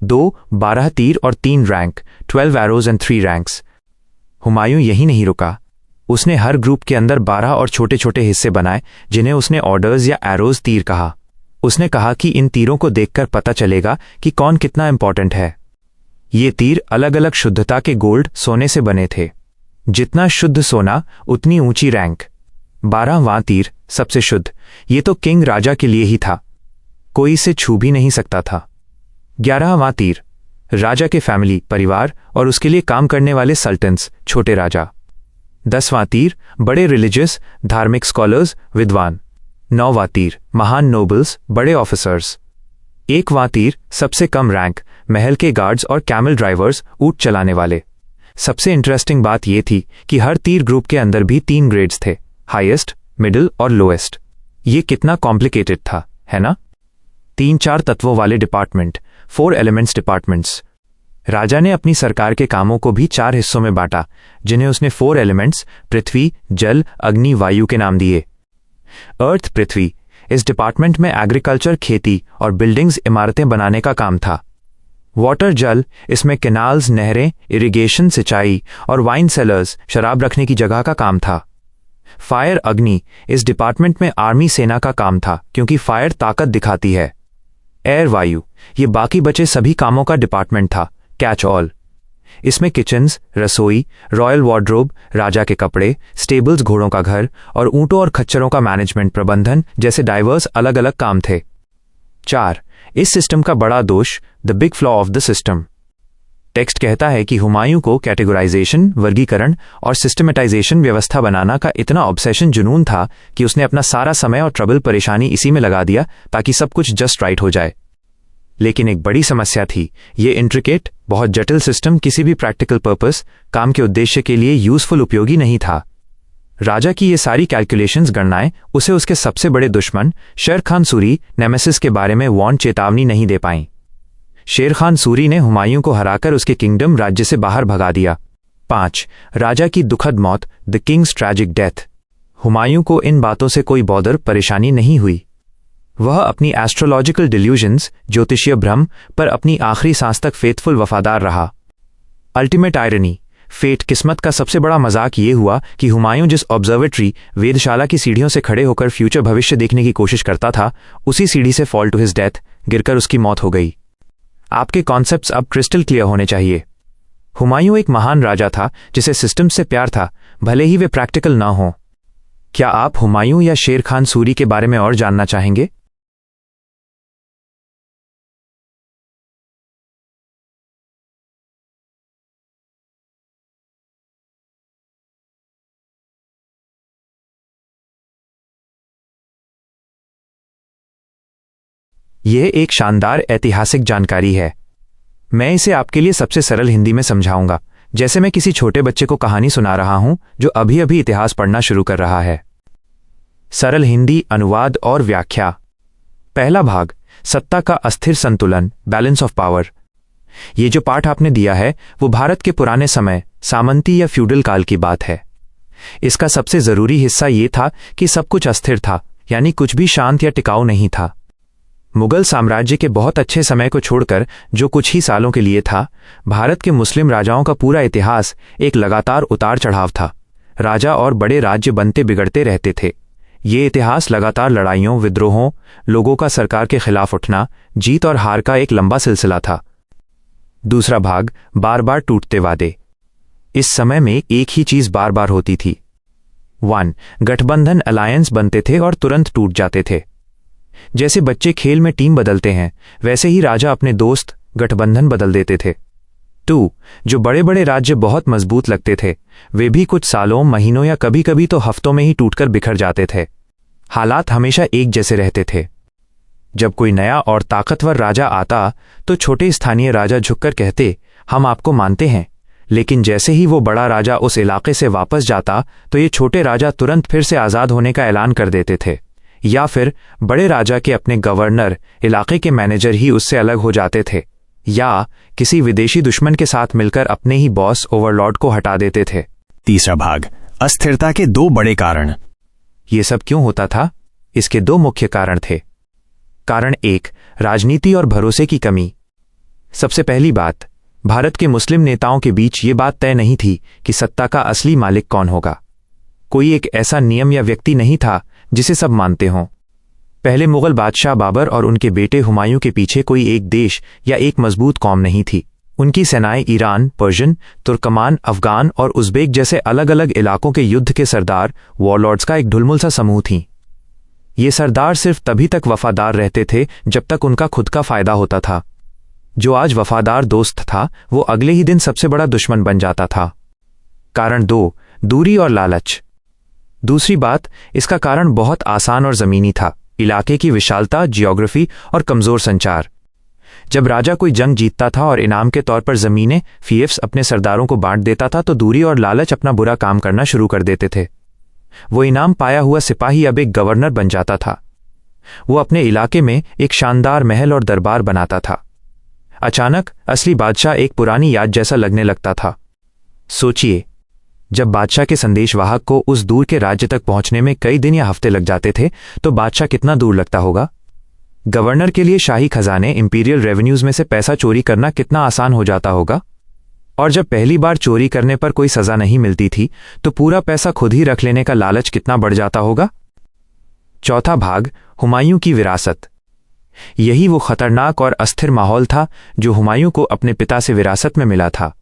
2 12 तीर और 3 rank, 12 arrows and 3 ranks. Humayun यही नहीं रुका। उसने हर ग्रुप के अंदर 12 और छोटे छोटे हिस्से बनाए, जिन्हें उसने ऑर्डर्स या एरोज तीर कहा। उसने कहा कि इन तीरों को देखकर पता चलेगा कि कौन कितना इंपॉर्टेंट है। ये तीर अलग अलग शुद्धता के गोल्ड, सोने से बने थे। जितना शुद्ध सोना उतनी ऊंची रैंक। 12वां तीर सबसे शुद्ध, ये तो किंग, राजा के लिए ही था, कोई इसे छू भी नहीं सकता था। 11वां तीर राजा के फैमिली, परिवार और उसके लिए काम करने वाले सल्टन्स, छोटे राजा। 10वां तीर बड़े रिलीजियस, धार्मिक स्कॉलर्स, विद्वान। 9वां तीर महान नोबल्स, बड़े ऑफिसर्स। 1वां तीर सबसे कम रैंक, महल के गार्ड्स और कैमल ड्राइवर्स, ऊंट चलाने वाले। सबसे इंटरेस्टिंग बात यह थी कि हर तीर ग्रुप के अंदर भी 3 ग्रेड्स थे, हाईएस्ट, मिडिल और लोएस्ट। ये कितना कॉम्प्लिकेटेड था, है ना? 3-4 तत्वों वाले डिपार्टमेंट, 4 एलिमेंट्स डिपार्टमेंट्स। राजा ने अपनी सरकार के कामों को भी 4 हिस्सों में बांटा, जिन्हें उसने 4 एलिमेंट्स, पृथ्वी, जल, अग्नि, वायु के नाम दिए। अर्थ, पृथ्वी। इस डिपार्टमेंट में एग्रीकल्चर, खेती और बिल्डिंग्स, इमारतें बनाने का काम था। वाटर, जल। इसमें कैनाल्स, नहरें, इरिगेशन, सिंचाई और वाइन सेलर्स, शराब रखने की जगह का काम था। फायर, अग्नि। इस डिपार्टमेंट में आर्मी, सेना का काम था, क्योंकि फायर ताकत दिखाती है। एयर, वायु। ये बाकी बचे सभी कामों का डिपार्टमेंट था, कैच ऑल। इसमें किचन्स, रसोई, रॉयल वार्डरोब, राजा के कपड़े, स्टेबल्स, घोड़ों का घर और ऊंटों और खच्चरों का मैनेजमेंट, प्रबंधन जैसे डाइवर्स अलग अलग काम थे। 4 इस सिस्टम का बड़ा दोष, the big flaw of the system. Text कहता है कि हुमायूं को कैटेगराइजेशन, वर्गीकरण और सिस्टमेटाइजेशन व्यवस्था बनाना का इतना ऑब्सेशन, जुनून था कि उसने अपना सारा समय और ट्रबल, परेशानी इसी में लगा दिया ताकि सब कुछ जस्ट राइट हो जाए। लेकिन एक बड़ी समस्या थी, ये इंट्रिकेट, बहुत जटिल सिस्टम किसी भी प्रैक्टिकल पर्पस, काम के उद्देश्य के लिए यूजफुल, उपयोगी नहीं था। राजा की ये सारी कैलकुलेशंस, गणनाएं उसे उसके सबसे बड़े दुश्मन शेर खान सूरी, नेमेसिस के बारे में वार्न, चेतावनी नहीं दे पाईं। शेर खान सूरी ने हुमायूं को हराकर उसके किंगडम, राज्य से बाहर भगा दिया। 5 राजा की दुखद मौत, the Kings tragic death. Humayun को इन बातों से कोई बॉदर, परेशानी नहीं हुई। वह अपनी एस्ट्रोलॉजिकल डिल्यूजन्स, ज्योतिषीय भ्रम पर अपनी आखिरी सांस तक फेथफुल वफादार रहा। अल्टीमेट आयरनी, फेट, किस्मत का सबसे बड़ा मजाक ये हुआ कि हुमायूं जिस ऑब्जर्वेटरी, वेधशाला की सीढ़ियों से खड़े होकर फ्यूचर भविष्य देखने की कोशिश करता था, उसी सीढ़ी से फॉल टू हिज डेथ गिरकर उसकी मौत हो गई। आपके कॉन्सेप्ट्स अब क्रिस्टल क्लियर होने चाहिए। हुमायूं एक महान राजा था जिसे सिस्टम से प्यार था, भले ही वे प्रैक्टिकल ना हों। क्या आप हुमायूं या शेर खान सूरी के बारे में और जानना चाहेंगे? यह एक शानदार ऐतिहासिक जानकारी है। मैं इसे आपके लिए सबसे सरल हिंदी में समझाऊंगा, जैसे मैं किसी छोटे बच्चे को कहानी सुना रहा हूं जो अभी अभी इतिहास पढ़ना शुरू कर रहा है। सरल हिंदी अनुवाद और व्याख्या। पहला भाग, सत्ता का अस्थिर संतुलन, बैलेंस ऑफ पावर। ये जो पाठ आपने दिया है वो भारत के पुराने समय, सामंती या फ्यूडल काल की बात है। इसका सबसे जरूरी हिस्सा ये था कि सब कुछ अस्थिर था, यानी कुछ भी शांत या टिकाऊ नहीं था। मुगल साम्राज्य के बहुत अच्छे समय को छोड़कर, जो कुछ ही सालों के लिए था, भारत के मुस्लिम राजाओं का पूरा इतिहास एक लगातार उतार चढ़ाव था। राजा और बड़े राज्य बनते बिगड़ते रहते थे। ये इतिहास लगातार लड़ाइयों, विद्रोहों, लोगों का सरकार के खिलाफ उठना, जीत और हार का एक लंबा सिलसिला था। दूसरा भाग, बार बार टूटते वादे। इस समय में एक ही चीज बार बार होती थी। 1. गठबंधन अलायंस बनते थे और तुरंत टूट जाते थे। जैसे बच्चे खेल में टीम बदलते हैं, वैसे ही राजा अपने दोस्त, गठबंधन बदल देते थे। 2. जो बड़े बड़े राज्य बहुत मजबूत लगते थे, वे भी कुछ सालों, महीनों या कभी कभी तो हफ्तों में ही टूटकर बिखर जाते थे। हालात हमेशा एक जैसे रहते थे। जब कोई नया और ताकतवर राजा आता तो छोटे स्थानीय राजा झुककर कहते, हम आपको मानते हैं। लेकिन जैसे ही वो बड़ा राजा उस इलाके से वापस जाता तो ये छोटे राजा तुरंत फिर से आजाद होने का ऐलान कर देते थे, या फिर बड़े राजा के अपने गवर्नर, इलाके के मैनेजर ही उससे अलग हो जाते थे, या किसी विदेशी दुश्मन के साथ मिलकर अपने ही बॉस, ओवरलॉर्ड को हटा देते थे। तीसरा भाग, अस्थिरता के 2 बड़े कारण। ये सब क्यों होता था? इसके 2 मुख्य कारण थे। कारण 1, राजनीति और भरोसे की कमी। सबसे पहली बात, भारत के मुस्लिम नेताओं के बीच ये बात तय नहीं थी कि सत्ता का असली मालिक कौन होगा। कोई एक ऐसा नियम या व्यक्ति नहीं था जिसे सब मानते हों। पहले मुगल बादशाह बाबर और उनके बेटे हुमायूं के पीछे कोई एक देश या एक मजबूत कौम नहीं थी। उनकी सेनाएं ईरान, पर्शियन, तुर्कमान, अफगान और उज़्बेक जैसे अलग अलग इलाकों के युद्ध के सरदार, वॉरलॉर्ड्स का एक ढुलमुल सा समूह थीं। ये सरदार सिर्फ तभी तक वफादार रहते थे जब तक उनका खुद का फायदा होता था। जो आज वफादार दोस्त था वो अगले ही दिन सबसे बड़ा दुश्मन बन जाता था। कारण 2, दूरी और लालच। दूसरी बात, इसका कारण बहुत आसान और जमीनी था, इलाके की विशालता, जियोग्राफी और कमजोर संचार। जब राजा कोई जंग जीतता था और इनाम के तौर पर जमीनें, फीएफ्स अपने सरदारों को बांट देता था तो दूरी और लालच अपना बुरा काम करना शुरू कर देते थे। वो इनाम पाया हुआ सिपाही अब एक गवर्नर बन जाता था। वो अपने इलाके में एक शानदार महल और दरबार बनाता था। अचानक असली बादशाह एक पुरानी याद जैसा लगने लगता था। सोचिए, जब बादशाह के संदेशवाहक को उस दूर के राज्य तक पहुंचने में कई दिन या हफ्ते लग जाते थे तो बादशाह कितना दूर लगता होगा। गवर्नर के लिए शाही खजाने, इंपीरियल रेवेन्यूज में से पैसा चोरी करना कितना आसान हो जाता होगा। और जब पहली बार चोरी करने पर कोई सजा नहीं मिलती थी तो पूरा पैसा खुद ही रख लेने का लालच कितना बढ़ जाता होगा। चौथा भाग, हुमायूं की विरासत। यही वो खतरनाक और अस्थिर माहौल था जो हुमायूं को अपने पिता से विरासत में मिला था।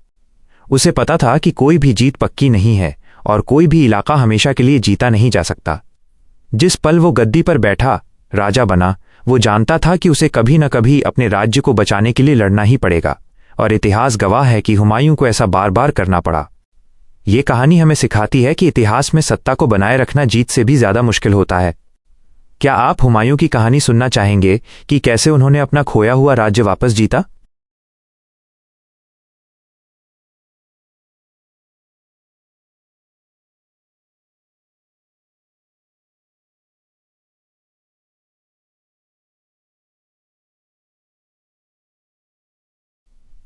उसे पता था कि कोई भी जीत पक्की नहीं है और कोई भी इलाका हमेशा के लिए जीता नहीं जा सकता। जिस पल वो गद्दी पर बैठा, राजा बना, वो जानता था कि उसे कभी न कभी अपने राज्य को बचाने के लिए लड़ना ही पड़ेगा, और इतिहास गवाह है कि हुमायूं को ऐसा बार बार करना पड़ा। ये कहानी हमें सिखाती है कि इतिहास में सत्ता को बनाए रखना जीत से भी ज्यादा मुश्किल होता है। क्या आप हुमायूं की कहानी सुनना चाहेंगे कि कैसे उन्होंने अपना खोया हुआ राज्य वापस जीता?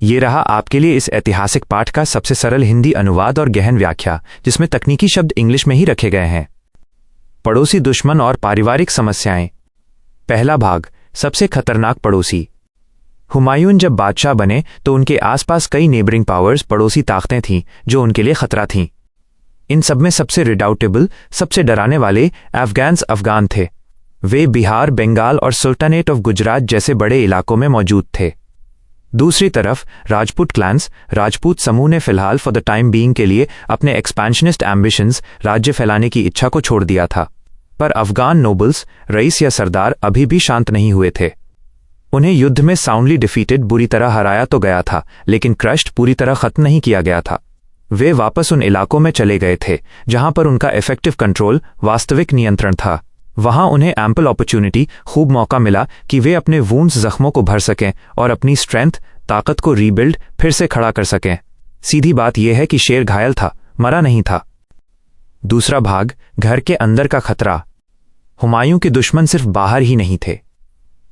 ये रहा आपके लिए इस ऐतिहासिक पाठ का सबसे सरल हिंदी अनुवाद और गहन व्याख्या, जिसमें तकनीकी शब्द इंग्लिश में ही रखे गए हैं। पड़ोसी दुश्मन और पारिवारिक समस्याएं। पहला भाग, सबसे खतरनाक पड़ोसी। हुमायूं जब बादशाह बने तो उनके आसपास कई नेबरिंग पावर्स, पड़ोसी ताकतें थीं जो उनके लिए खतरा थीं। इन सब में सबसे रिडाउटेबल, सबसे डराने वाले अफगान थे। वे बिहार, बंगाल और सुल्तानेट ऑफ गुजरात जैसे बड़े इलाकों में मौजूद थे। दूसरी तरफ राजपूत क्लैंस, राजपूत समूह ने फिलहाल फॉर द टाइम बीइंग के लिए अपने एक्सपेंशनिस्ट एम्बिशंस, राज्य फैलाने की इच्छा को छोड़ दिया था। पर अफगान नोबल्स, रईस या सरदार अभी भी शांत नहीं हुए थे। उन्हें युद्ध में साउंडली डिफीटेड, बुरी तरह हराया तो गया था, लेकिन क्रश्ड पूरी तरह खत्म नहीं किया गया था। वे वापस उन इलाकों में चले गए थे जहां पर उनका इफेक्टिव कंट्रोल, वास्तविक नियंत्रण था। वहां उन्हें एम्पल अपॉर्चुनिटी, खूब मौका मिला कि वे अपने वूंड्स, जख्मों को भर सकें और अपनी स्ट्रेंथ, ताकत को रीबिल्ड, फिर से खड़ा कर सकें। सीधी बात यह है कि शेर घायल था, मरा नहीं था। दूसरा भाग, घर के अंदर का खतरा। हुमायूं के दुश्मन सिर्फ बाहर ही नहीं थे।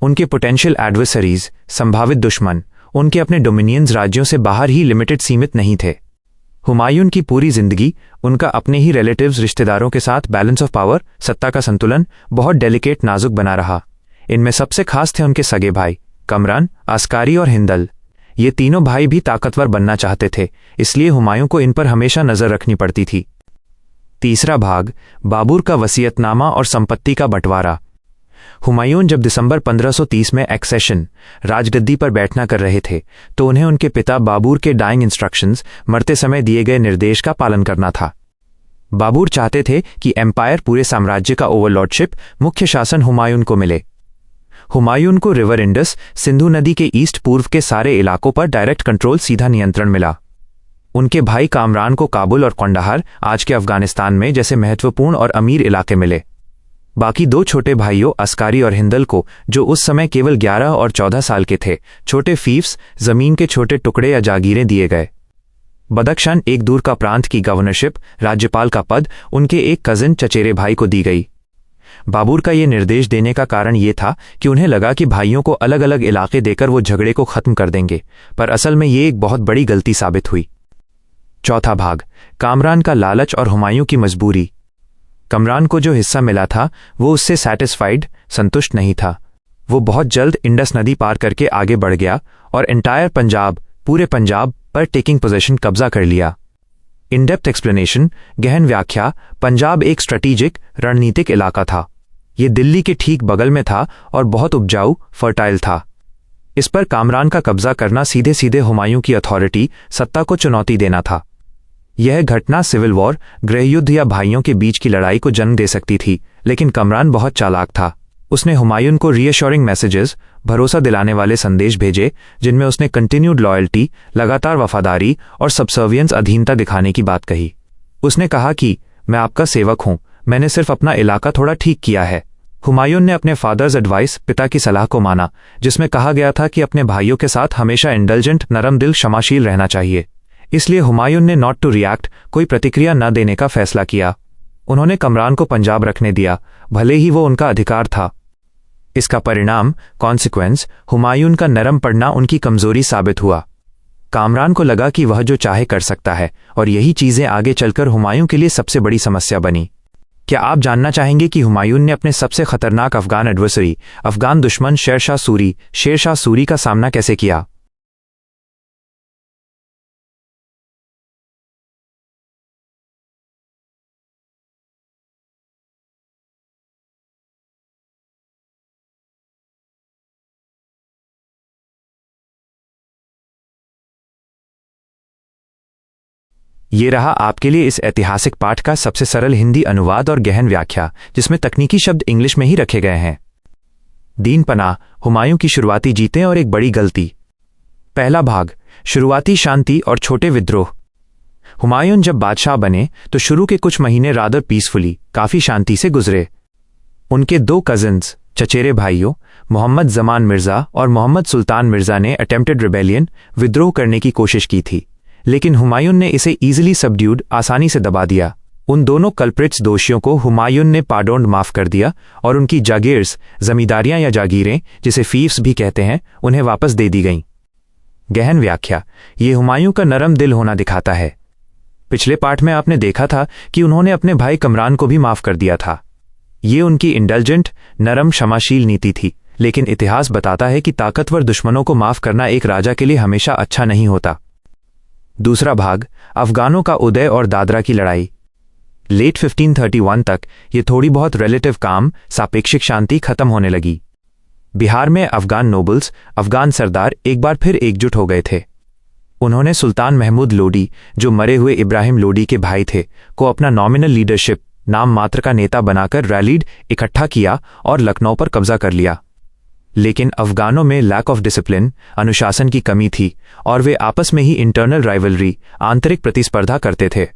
उनके पोटेंशियल एडवर्सरीज, संभावित दुश्मन, उनके अपने डोमिनियंस राज्यों से बाहर ही लिमिटेड, सीमित नहीं थे। हुमायूं की पूरी जिंदगी उनका अपने ही रिलेटिव्स, रिश्तेदारों के साथ बैलेंस ऑफ पावर, सत्ता का संतुलन बहुत डेलिकेट, नाजुक बना रहा। इनमें सबसे खास थे उनके सगे भाई कमरान, अस्कारी और हिंदल। ये तीनों भाई भी ताकतवर बनना चाहते थे, इसलिए हुमायूं को इन पर हमेशा नजर रखनी पड़ती थी। तीसरा भाग, बाबर का वसीयतनामा और संपत्ति का बंटवारा। हुमायूं जब दिसंबर 1530 में एक्सेशन, राजगद्दी पर बैठना कर रहे थे तो उन्हें उनके पिता बाबर के डाइंग इंस्ट्रक्शंस, मरते समय दिए गए निर्देश का पालन करना था। बाबर चाहते थे कि एम्पायर, पूरे साम्राज्य का ओवरलॉर्डशिप, मुख्य शासन हुमायूं को मिले। हुमायूं को रिवर इंडस, सिंधु नदी के ईस्ट पूर्व के सारे इलाकों पर डायरेक्ट कंट्रोल, सीधा नियंत्रण मिला। उनके भाई कामरान को काबुल और कंडाहार, आज के अफगानिस्तान में, जैसे महत्वपूर्ण और अमीर इलाके मिले। बाकी दो छोटे भाइयों अस्कारी और हिंदल को, जो उस समय केवल 11 और 14 साल के थे, छोटे फीफ्स, जमीन के छोटे टुकड़े या जागीरें दिए गए। बदख्शान, एक दूर का प्रांत की गवर्नरशिप, राज्यपाल का पद उनके एक कजिन चचेरे भाई को दी गई। बाबर का ये निर्देश देने का कारण ये था कि उन्हें लगा कि भाइयों को अलग अलग इलाके देकर वो झगड़े को खत्म कर देंगे, पर असल में ये एक बहुत बड़ी गलती साबित हुई। चौथा भाग, कामरान का लालच और हुमायूं की मजबूरी। कमरान को जो हिस्सा मिला था वो उससे सैटिस्फाइड, संतुष्ट नहीं था। वो बहुत जल्द इंडस नदी पार करके आगे बढ़ गया और एंटायर पंजाब, पूरे पंजाब पर टेकिंग पोजीशन, कब्जा कर लिया। इन डेप्थ एक्सप्लेनेशन, गहन व्याख्या। पंजाब एक स्ट्रेटेजिक, रणनीतिक इलाका था। ये दिल्ली के ठीक बगल में था और बहुत उपजाऊ, फर्टाइल था। इस पर कामरान का कब्जा करना सीधे सीधे हुमायूं की अथॉरिटी, सत्ता को चुनौती देना था। यह घटना सिविल वॉर, गृहयुद्ध या भाइयों के बीच की लड़ाई को जन्म दे सकती थी, लेकिन कमरान बहुत चालाक था। उसने हुमायूं को रीअश्योरिंग मैसेजेस, भरोसा दिलाने वाले संदेश भेजे, जिनमें उसने कंटिन्यूड लॉयल्टी, लगातार वफादारी और सबसर्वियंस, अधीनता दिखाने की बात कही। उसने कहा कि मैं आपका सेवक हूं, मैंने सिर्फ अपना इलाका थोड़ा ठीक किया है। हुमायूं ने अपने फादर्स एडवाइस, पिता की सलाह को माना, जिसमें कहा गया था कि अपने भाइयों के साथ हमेशा इंडल्जेंट, नरम दिल, क्षमाशील रहना चाहिए। इसलिए हुमायूं ने नॉट टू रिएक्ट, कोई प्रतिक्रिया न देने का फैसला किया। उन्होंने कमरान को पंजाब रखने दिया, भले ही वो उनका अधिकार था। इसका परिणाम, कॉन्सिक्वेंस, हुमायूं का नरम पड़ना उनकी कमजोरी साबित हुआ। कामरान को लगा कि वह जो चाहे कर सकता है, और यही चीजें आगे चलकर हुमायूं के लिए सबसे बड़ी समस्या बनी। क्या आप जानना चाहेंगे कि हुमायूं ने अपने सबसे खतरनाक अफगान एडवर्सरी, अफगान दुश्मन शेरशाह सूरी का सामना कैसे किया? ये रहा आपके लिए इस ऐतिहासिक पाठ का सबसे सरल हिंदी अनुवाद और गहन व्याख्या, जिसमें तकनीकी शब्द इंग्लिश में ही रखे गए हैं। दीन पनाह, हुमायूं की शुरुआती जीतें और एक बड़ी गलती। पहला भाग, शुरुआती शांति और छोटे विद्रोह। हुमायूं जब बादशाह बने तो शुरू के कुछ महीने रादर पीसफुली, काफी शांति से गुजरे। उनके दो कजिन्स, चचेरे भाइयों मोहम्मद जमान मिर्जा और मोहम्मद सुल्तान मिर्जा ने अटेम्प्टेड रिबेलियन, विद्रोह करने की कोशिश की थी, लेकिन हुमायूं ने इसे इजीली सबड्यूड, आसानी से दबा दिया। उन दोनों कल्प्रिट्स, दोषियों को हुमायूं ने पार्डोन, माफ कर दिया और उनकी जागीर्स, जमींदारियां या जागीरें, जिसे फीफ्स भी कहते हैं, उन्हें वापस दे दी गईं। गहन व्याख्या, ये हुमायूं का नरम दिल होना दिखाता है। पिछले पाठ में आपने देखा था कि उन्होंने अपने भाई कमरान को भी माफ कर दिया था। ये उनकी इंडल्जेंट, नरम, क्षमाशील नीति थी, लेकिन इतिहास बताता है कि ताकतवर दुश्मनों को माफ करना एक राजा के लिए हमेशा अच्छा नहीं होता। दूसरा भाग, अफगानों का उदय और दादरा की लड़ाई। लेट 1531 तक ये थोड़ी बहुत रिलेटिव काम, सापेक्षिक शांति खत्म होने लगी। बिहार में अफगान नोबल्स, अफगान सरदार एक बार फिर एकजुट हो गए थे। उन्होंने सुल्तान महमूद लोडी, जो मरे हुए इब्राहिम लोडी के भाई थे, को अपना नॉमिनल लीडरशिप, नाम मात्र का नेता बनाकर रैलीड, इकट्ठा किया और लखनऊ पर कब्जा कर लिया। लेकिन अफगानों में लैक ऑफ डिसिप्लिन, अनुशासन की कमी थी और वे आपस में ही इंटरनल राइवलरी, आंतरिक प्रतिस्पर्धा करते थे।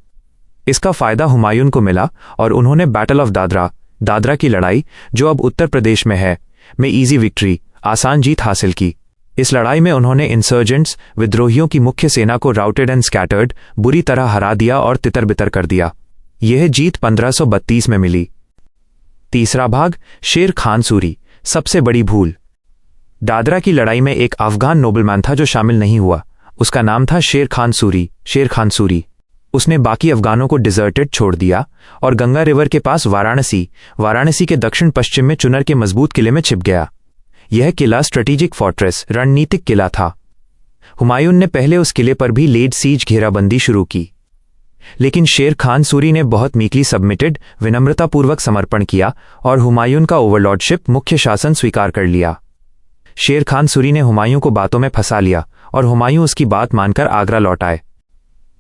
इसका फायदा हुमायूं को मिला और उन्होंने बैटल ऑफ दादरा की लड़ाई, जो अब उत्तर प्रदेश में है, में इजी विक्ट्री, आसान जीत हासिल की। इस लड़ाई में उन्होंने इंसर्जेंट्स, विद्रोहियों की मुख्य सेना को राउटेड एंड स्कैटर्ड, बुरी तरह हरा दिया और तितर बितर कर दिया। यह जीत 1532 में मिली। तीसरा भाग, शेर खान सूरी, सबसे बड़ी भूल। दादरा की लड़ाई में एक अफगान नोबलमैन था जो शामिल नहीं हुआ। उसका नाम था शेर खान सूरी। उसने बाकी अफगानों को डिजर्टेड छोड़ दिया और गंगा रिवर के पास वाराणसी के दक्षिण पश्चिम में चुनर के मजबूत किले में छिप गया। यह किला स्ट्रेटेजिक फोर्ट्रेस, रणनीतिक किला था। हुमायूं ने पहले उस किले पर भी लेड सीज, घेराबंदी शुरू की, लेकिन शेर खान सूरी ने बहुत मीकली सबमिटेड, विनम्रतापूर्वक समर्पण किया और हुमायूं का ओवरलॉर्डशिप, मुख्य शासन स्वीकार कर लिया। शेर खान सूरी ने हुमायूं को बातों में फंसा लिया और हुमायूं उसकी बात मानकर आगरा लौट आए।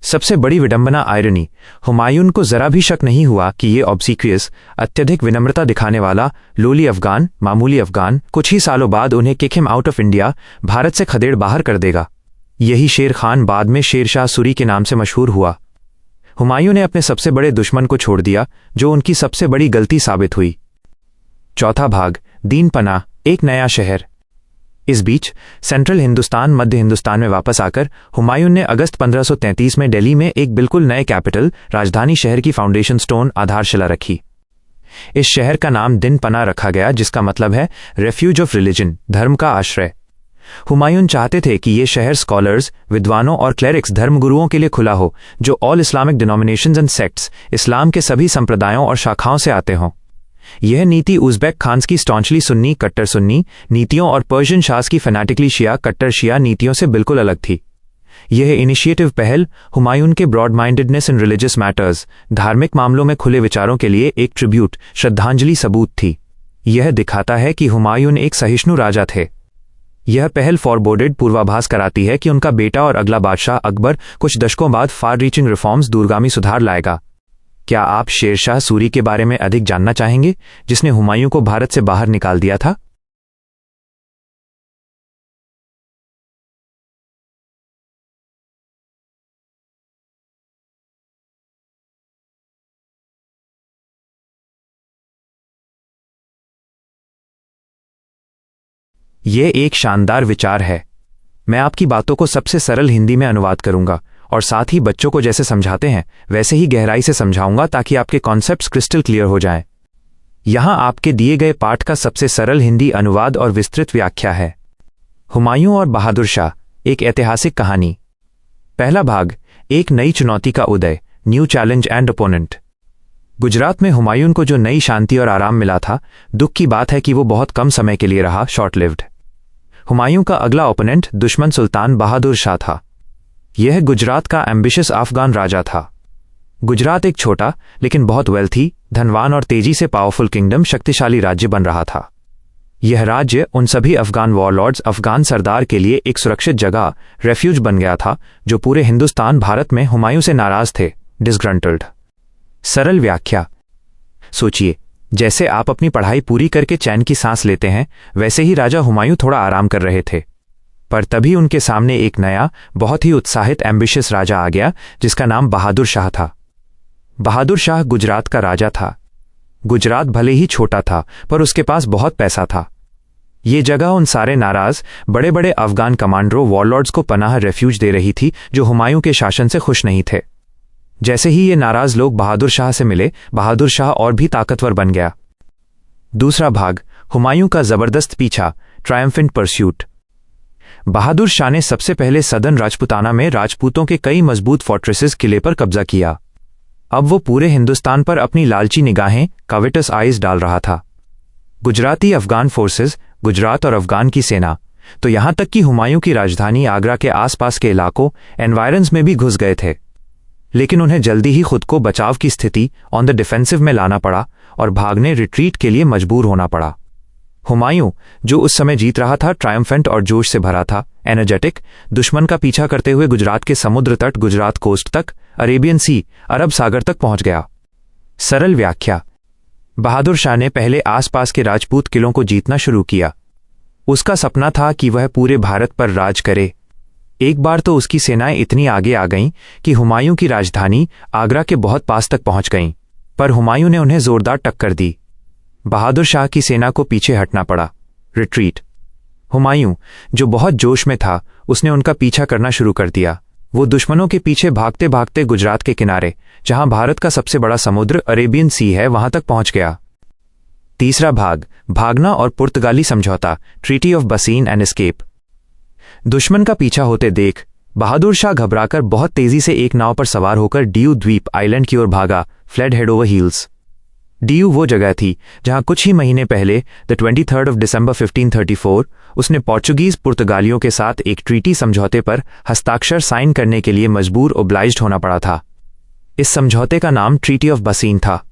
सबसे बड़ी विडंबना, आयरनी, हुमायूं को जरा भी शक नहीं हुआ कि ये ऑब्सीक्वियस, अत्यधिक विनम्रता दिखाने वाला मामूली अफगान कुछ ही सालों बाद उन्हें kick him out of India, Bharat से खदेड़ बाहर कर देगा। यही शेर खान बाद में शेरशाह सूरी के नाम से मशहूर हुआ। हुमायूं ने अपने सबसे बड़े दुश्मन को छोड़ दिया, जो उनकी सबसे बड़ी गलती साबित हुई। चौथा भाग, दीनपना, एक नया शहर। इस बीच सेंट्रल हिंदुस्तान, मध्य हिंदुस्तान में वापस आकर हुमायूं ने अगस्त 1533 में दिल्ली में एक बिल्कुल नए कैपिटल, राजधानी शहर की फाउंडेशन स्टोन, आधारशिला रखी। इस शहर का नाम दीनपना रखा गया, जिसका मतलब है रेफ्यूज ऑफ रिलीजन, धर्म का आश्रय। हुमायूं चाहते थे कि यह शहर स्कॉलर्स, विद्वानों और क्लेरिक्स, धर्मगुरुओं के लिए खुला हो, जो all Islamic denominations and sects, इस्लाम के सभी संप्रदायों और शाखाओं से आते हों। यह नीति उज़्बेक खान्स की स्टॉन्चली सुन्नी, कट्टर सुन्नी नीतियों और पर्शियन शास की फैनाटिकली शिया, कट्टर शिया नीतियों से बिल्कुल अलग थी। यह इनिशिएटिव पहल हुमायूं के broad mindedness in religious matters, धार्मिक मामलों में खुले विचारों के लिए एक ट्रिब्यूट, श्रद्धांजलि सबूत थी। यह दिखाता है कि हुमायूं एक सहिष्णु राजा थे। यह पहल फॉरबोर्डेड पूर्वाभास कराती है कि उनका बेटा और अगला बादशाह अकबर कुछ दशकों बाद फार रीचिंग रिफॉर्म्स, दूरगामी सुधार लाएगा। क्या आप शेरशाह सूरी के बारे में अधिक जानना चाहेंगे, जिसने हुमायूं को भारत से बाहर निकाल दिया था? यह एक शानदार विचार है। मैं आपकी बातों को सबसे सरल हिंदी में अनुवाद करूंगा और साथ ही बच्चों को जैसे समझाते हैं वैसे ही गहराई से समझाऊंगा, ताकि आपके कॉन्सेप्ट्स क्रिस्टल क्लियर हो जाएं। यहां आपके दिए गए पाठ का सबसे सरल हिंदी अनुवाद और विस्तृत व्याख्या है। हुमायूं और बहादुर शाह, एक ऐतिहासिक कहानी। पहला भाग, एक नई चुनौती का उदय, new challenge and opponent. Gujarat में हुमायूं को जो नई शांति और आराम मिला था, दुख की बात है कि वो बहुत कम समय के लिए रहा, शॉर्ट लिव्ड। हुमायूं का अगला ओपोनेंट, दुश्मन सुल्तान बहादुर शाह था। यह गुजरात का एम्बिशियस अफगान राजा था। गुजरात एक छोटा लेकिन बहुत वेल्थी, धनवान और तेजी से पावरफुल किंगडम, शक्तिशाली राज्य बन रहा था। यह राज्य उन सभी अफगान वॉरलॉर्ड्स, अफगान सरदार के लिए एक सुरक्षित जगह, रेफ्यूज बन गया था, जो पूरे हिंदुस्तान भारत में हुमायूं से नाराज थे, डिसग्रंटल्ड। सरल व्याख्या, सोचिए, जैसे आप अपनी पढ़ाई पूरी करके चैन की सांस लेते हैं, वैसे ही राजा हुमायूं थोड़ा आराम कर रहे थे। पर तभी उनके सामने एक नया, बहुत ही उत्साहित, एम्बिशियस राजा आ गया, जिसका नाम बहादुर शाह था। बहादुर शाह गुजरात का राजा था। गुजरात भले ही छोटा था, पर उसके पास बहुत पैसा था। ये जगह उन सारे नाराज, बड़े बड़े अफगान कमांडरों, वॉरलॉर्ड्स को पनाह, रेफ्यूज दे रही थी, जो हुमायूं के शासन से खुश नहीं थे। जैसे ही ये नाराज लोग बहादुर शाह से मिले, बहादुर शाह और भी ताकतवर बन गया। दूसरा भाग, हुमायूं का जबरदस्त पीछा, ट्रायम्फेंट परस्यूट। बहादुर शाह ने सबसे पहले सदर्न राजपुताना में राजपूतों के कई मजबूत फोर्ट्रेसेस, किले पर कब्जा किया। अब वो पूरे हिंदुस्तान पर अपनी लालची निगाहें, कविटस आइज डाल रहा था। गुजराती अफगान फोर्सेस, गुजरात और अफगान की सेना, तो यहां तक कि हुमायूं की राजधानी आगरा के आसपास के इलाकों, एनवायरन्स में भी घुस गए थे। लेकिन उन्हें जल्दी ही खुद को बचाव की स्थिति, ऑन द डिफेंसिव में लाना पड़ा और भागने, रिट्रीट के लिए मजबूर होना पड़ा। हुमायूं, जो उस समय जीत रहा था, ट्रायम्फेंट और जोश से भरा था, एनर्जेटिक, दुश्मन का पीछा करते हुए गुजरात के समुद्र तट, गुजरात कोस्ट तक, अरेबियन सी, अरब सागर तक पहुंच गया। सरल व्याख्या: बहादुर शाह ने पहले आसपास के राजपूत किलों को जीतना शुरू किया। उसका सपना था कि वह पूरे भारत पर राज करे। एक बार तो उसकी सेनाएं इतनी आगे आ गईं कि हुमायूं की राजधानी आगरा के बहुत पास तक पहुंच गईं, पर हुमायूं ने उन्हें जोरदार टक्कर दी। बहादुर शाह की सेना को पीछे हटना पड़ा, रिट्रीट। हुमायूं, जो बहुत जोश में था, उसने उनका पीछा करना शुरू कर दिया। वो दुश्मनों के पीछे भागते भागते गुजरात के किनारे, जहां भारत का सबसे बड़ा समुद्र अरेबियन सी है, वहां तक पहुंच गया। तीसरा भाग, भागना और पुर्तगाली समझौता, ट्रीटी ऑफ बसीन एंड एस्केप। दुश्मन का पीछा होते देख बहादुर शाह घबराकर बहुत तेजी से एक नाव पर सवार होकर डियू द्वीप आइलैंड की ओर भागा, fled head over heels. Du वो जगह थी जहां कुछ ही महीने पहले, द 23 दिसंबर 1534, उसने पोर्चुगीज पुर्तगालियों के साथ एक ट्रीटी समझौते पर हस्ताक्षर साइन करने के लिए मजबूर ओब्लाइज्ड होना पड़ा था। इस समझौते का नाम ट्रीटी ऑफ बसीन था।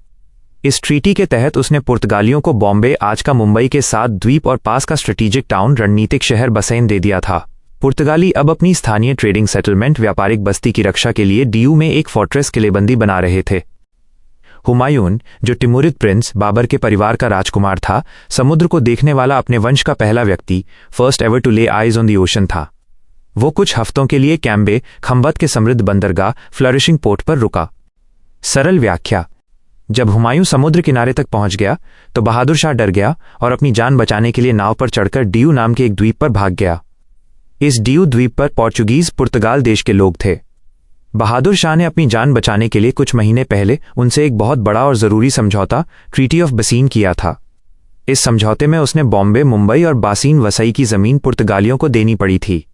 इस ट्रीटी के तहत उसने पुर्तगालियों को बॉम्बे, आज का मुंबई के साथ द्वीप और पास का स्ट्रेटेजिक टाउन, रणनीतिक शहर बसैन दे दिया था। पुर्तगाली अब अपनी स्थानीय ट्रेडिंग सेटलमेंट, व्यापारिक बस्ती की रक्षा के लिए डियू में एक फोर्ट्रेस किलेबंदी बना रहे थे। हुमायूं, जो टिमुरिद प्रिंस बाबर के परिवार का राजकुमार था, समुद्र को देखने वाला अपने वंश का पहला व्यक्ति, फर्स्ट एवर टू ले आइज ऑन द ओशन था। वो कुछ हफ्तों के लिए कैम्बे, खंबत के समृद्ध बंदरगाह, फ्लरिशिंग पोर्ट पर रुका। सरल व्याख्या: जब हुमायूं समुद्र किनारे तक पहुंच गया तो बहादुर शाह डर गया और अपनी जान बचाने के लिए नाव पर चढ़कर डियू नाम के एक द्वीप पर भाग गया। इस डियू द्वीप पर पोर्चुगीज, पुर्तगाल देश के लोग थे। बहादुर शाह ने अपनी जान बचाने के लिए कुछ महीने पहले उनसे एक बहुत बड़ा और जरूरी समझौता, ट्रीटी ऑफ बसीन, किया था। इस समझौते में उसने बॉम्बे, मुंबई और बासीन वसई की जमीन पुर्तगालियों को देनी पड़ी थी।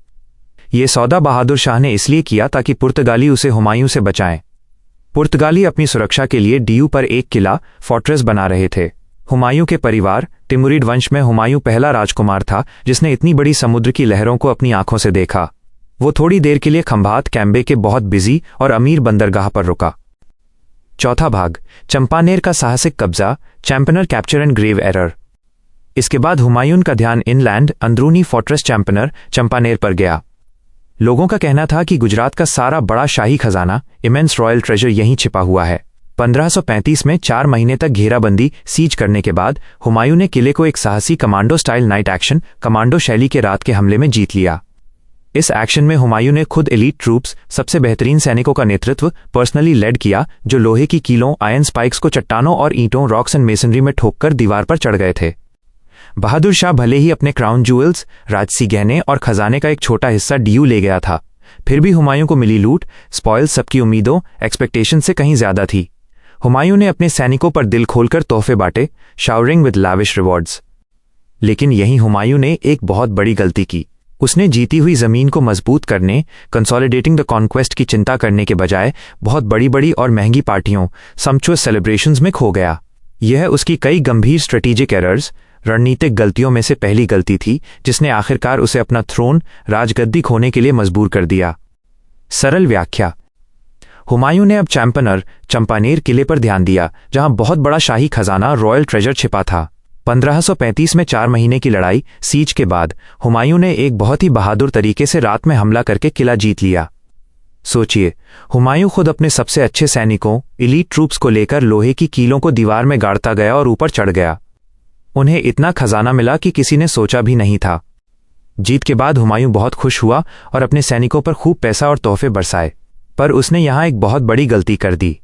ये सौदा बहादुर शाह ने इसलिए किया ताकि पुर्तगाली उसे हुमायूं से बचाएं। पुर्तगाली अपनी सुरक्षा के लिए डियू पर एक किला, फोर्ट्रेस बना रहे थे। हुमायूं के परिवार, टिमुरिड वंश में हुमायूं पहला राजकुमार था जिसने इतनी बड़ी समुद्र की लहरों को अपनी आंखों से देखा। वो थोड़ी देर के लिए खंभात, कैम्बे के बहुत बिजी और अमीर बंदरगाह पर रुका। चौथा भाग, चंपानेर का साहसिक कब्जा, चैंपनर कैप्चर एंड ग्रेव एरर। इसके बाद हुमायूं का ध्यान इनलैंड, अंदरूनी फोर्ट्रेस चंपानेर पर गया। लोगों का कहना था कि गुजरात का सारा बड़ा शाही खजाना, इमेंस रॉयल ट्रेजर, यहीं छिपा हुआ है। 1535 में 4 महीने तक घेराबंदी, सीज करने के बाद हुमायूं ने किले को एक साहसी commando style night action, commando शैली के रात के हमले में जीत लिया। इस एक्शन में हुमायूं ने खुद एलीट ट्रूप्स, सबसे बेहतरीन सैनिकों का नेतृत्व पर्सनली लेड किया, जो लोहे की कीलों, आयरन स्पाइक्स को चट्टानों और ईंटों, रॉक्स एंड मेसनरी में ठोककर दीवार पर चढ़ गए थे। बहादुर शाह भले ही अपने क्राउन ज्वेल्स, राजसी गहने और खजाने का एक छोटा हिस्सा डियू ले गया था, फिर भी हुमायूं को मिली लूट, स्पॉइल सबकी उम्मीदों, एक्सपेक्टेशन से कहीं ज्यादा थी। हुमायूं ने अपने सैनिकों पर दिल खोलकर तोहफे बांटे, शावरिंग विद लाविश रिवॉर्ड्स। लेकिन यहीं हुमायूं ने एक बहुत बड़ी गलती की। उसने जीती हुई जमीन को मजबूत करने, कंसोलिडेटिंग द कॉन्क्वेस्ट की चिंता करने के बजाय बहुत बड़ी बड़ी और महंगी पार्टियों, सम्पचुअस सेलिब्रेशंस में खो गया। यह उसकी कई गंभीर स्ट्रेटेजिक एरर्स, रणनीतिक गलतियों में से पहली गलती थी, जिसने आखिरकार उसे अपना थ्रोन, राजगद्दी खोने के लिए मजबूर कर दिया। सरल व्याख्या: हुमायूं ने अब चंपानेर किले पर ध्यान दिया, जहां बहुत बड़ा शाही खजाना, रॉयल ट्रेजर, छिपा था। 1535 में 4 महीने की लड़ाई, सीज के बाद हुमायूं ने एक बहुत ही बहादुर तरीके से रात में हमला करके किला जीत लिया। सोचिए, हुमायूं खुद अपने सबसे अच्छे सैनिकों, एलीट ट्रूप्स को लेकर लोहे की कीलों को दीवार में गाड़ता गया और ऊपर चढ़ गया। उन्हें इतना खजाना मिला कि किसी ने सोचा भी नहीं था। जीत के बाद हुमायूं बहुत खुश हुआ और अपने सैनिकों पर खूब पैसा और तोहफे बरसाए, पर उसने यहां एक बहुत बड़ी गलती कर दी।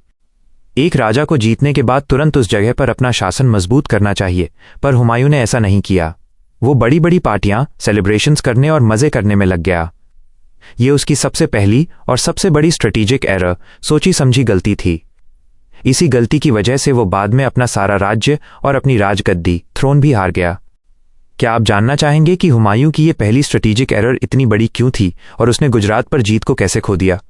एक राजा को जीतने के बाद तुरंत उस जगह पर अपना शासन मजबूत करना चाहिए, पर हुमायूं ने ऐसा नहीं किया। वो बड़ी बड़ी पार्टियां, सेलिब्रेशंस करने और मजे करने में लग गया। ये उसकी सबसे पहली और सबसे बड़ी स्ट्रेटेजिक एरर, सोची समझी गलती थी। इसी गलती की वजह से वो बाद में अपना सारा राज्य और अपनी राजगद्दी, थ्रोन भी हार गया। क्या आप जानना चाहेंगे कि हुमायूं की ये पहली स्ट्रेटेजिक एरर इतनी बड़ी क्यों थी और उसने गुजरात पर जीत को कैसे खो दिया?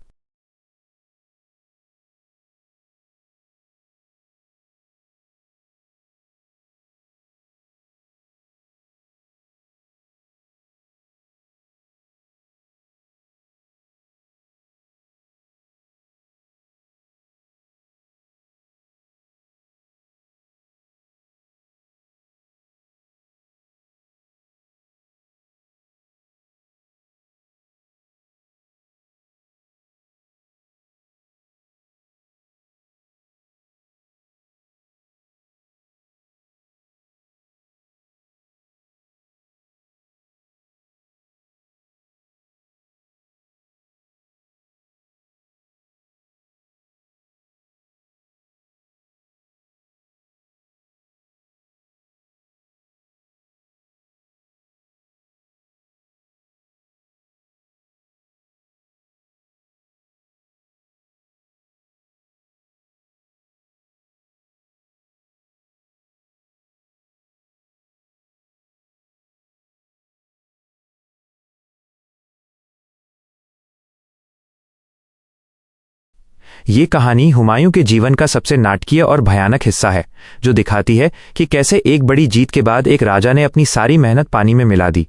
ये कहानी हुमायूं के जीवन का सबसे नाटकीय और भयानक हिस्सा है, जो दिखाती है कि कैसे एक बड़ी जीत के बाद एक राजा ने अपनी सारी मेहनत पानी में मिला दी।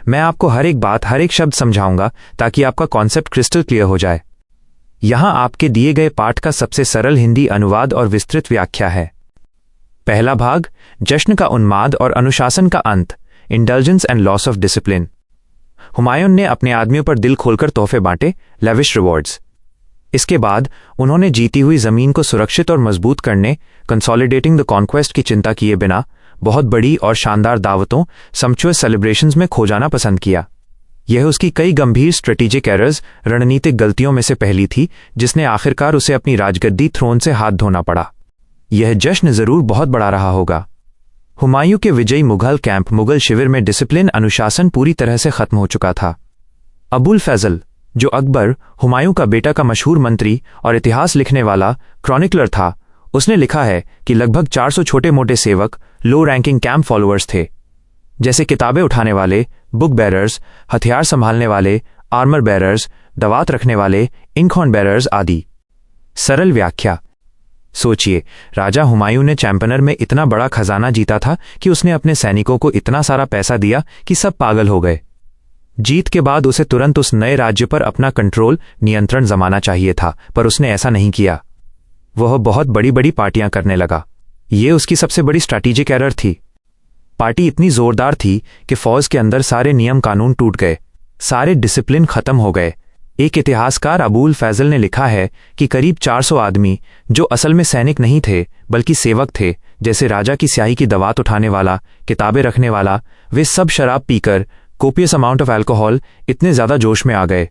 मैं आपको हर एक बात, हर एक शब्द समझाऊंगा ताकि आपका कॉन्सेप्ट क्रिस्टल क्लियर हो जाए। यहां आपके दिए गए पाठ का सबसे सरल हिंदी अनुवाद और विस्तृत व्याख्या है। पहला भाग, जश्न का उन्माद और अनुशासन का अंत, indulgence and loss of discipline. Humayun ने अपने आदमियों पर दिल खोलकर तोहफे बांटे, लेविश रिवॉर्ड्स। इसके बाद उन्होंने जीती हुई जमीन को सुरक्षित और मजबूत करने, कंसोलिडेटिंग द कॉन्क्वेस्ट की चिंता किए बिना बहुत बड़ी और शानदार दावतों, सम्पचुअस सेलिब्रेशंस में खो जाना पसंद किया। यह उसकी कई गंभीर स्ट्रेटेजिक एरर्स, रणनीतिक गलतियों में से पहली थी, जिसने आखिरकार उसे अपनी राजगद्दी थ्रोन से हाथ धोना पड़ा। यह जश्न जरूर बहुत बड़ा रहा होगा। हुमायूं के विजयी मुगल कैंप, मुगल शिविर में डिसिप्लिन, अनुशासन पूरी तरह से खत्म हो चुका था। अबुल फैजल, जो अकबर, हुमायूं का बेटा का मशहूर मंत्री और इतिहास लिखने वाला क्रॉनिकलर था, उसने लिखा है कि लगभग 400 छोटे मोटे सेवक, लो रैंकिंग कैंप फॉलोअर्स थे, जैसे किताबें उठाने वाले, बुक बेरर्स, हथियार संभालने वाले, आर्मर बेरर्स, दवात रखने वाले, इंकहॉर्न बेरर्स आदि। सरल व्याख्या। सोचिए, राजा हुमायूं ने चैंपनर में इतना बड़ा खजाना जीता था कि उसने अपने सैनिकों को इतना सारा पैसा दिया कि सब पागल हो गए। जीत के बाद उसे तुरंत उस नए राज्य पर अपना कंट्रोल, नियंत्रण जमाना चाहिए था, पर उसने ऐसा नहीं किया। वह बहुत बड़ी बड़ी पार्टियां करने लगा। ये उसकी सबसे बड़ी स्ट्रैटेजिक एरर थी। पार्टी इतनी जोरदार थी कि फौज के अंदर सारे नियम कानून टूट गए, सारे डिसिप्लिन खत्म हो गए। एक इतिहासकार अबुल फैजल ने लिखा है कि करीब 400 आदमी, जो असल में सैनिक नहीं थे बल्कि सेवक थे, जैसे राजा की स्याही की दवात उठाने वाला, किताबें रखने वाला, वे सब शराब पीकर, कोपियस अमाउंट ऑफ अल्कोहल, इतने ज्यादा जोश में आ गए।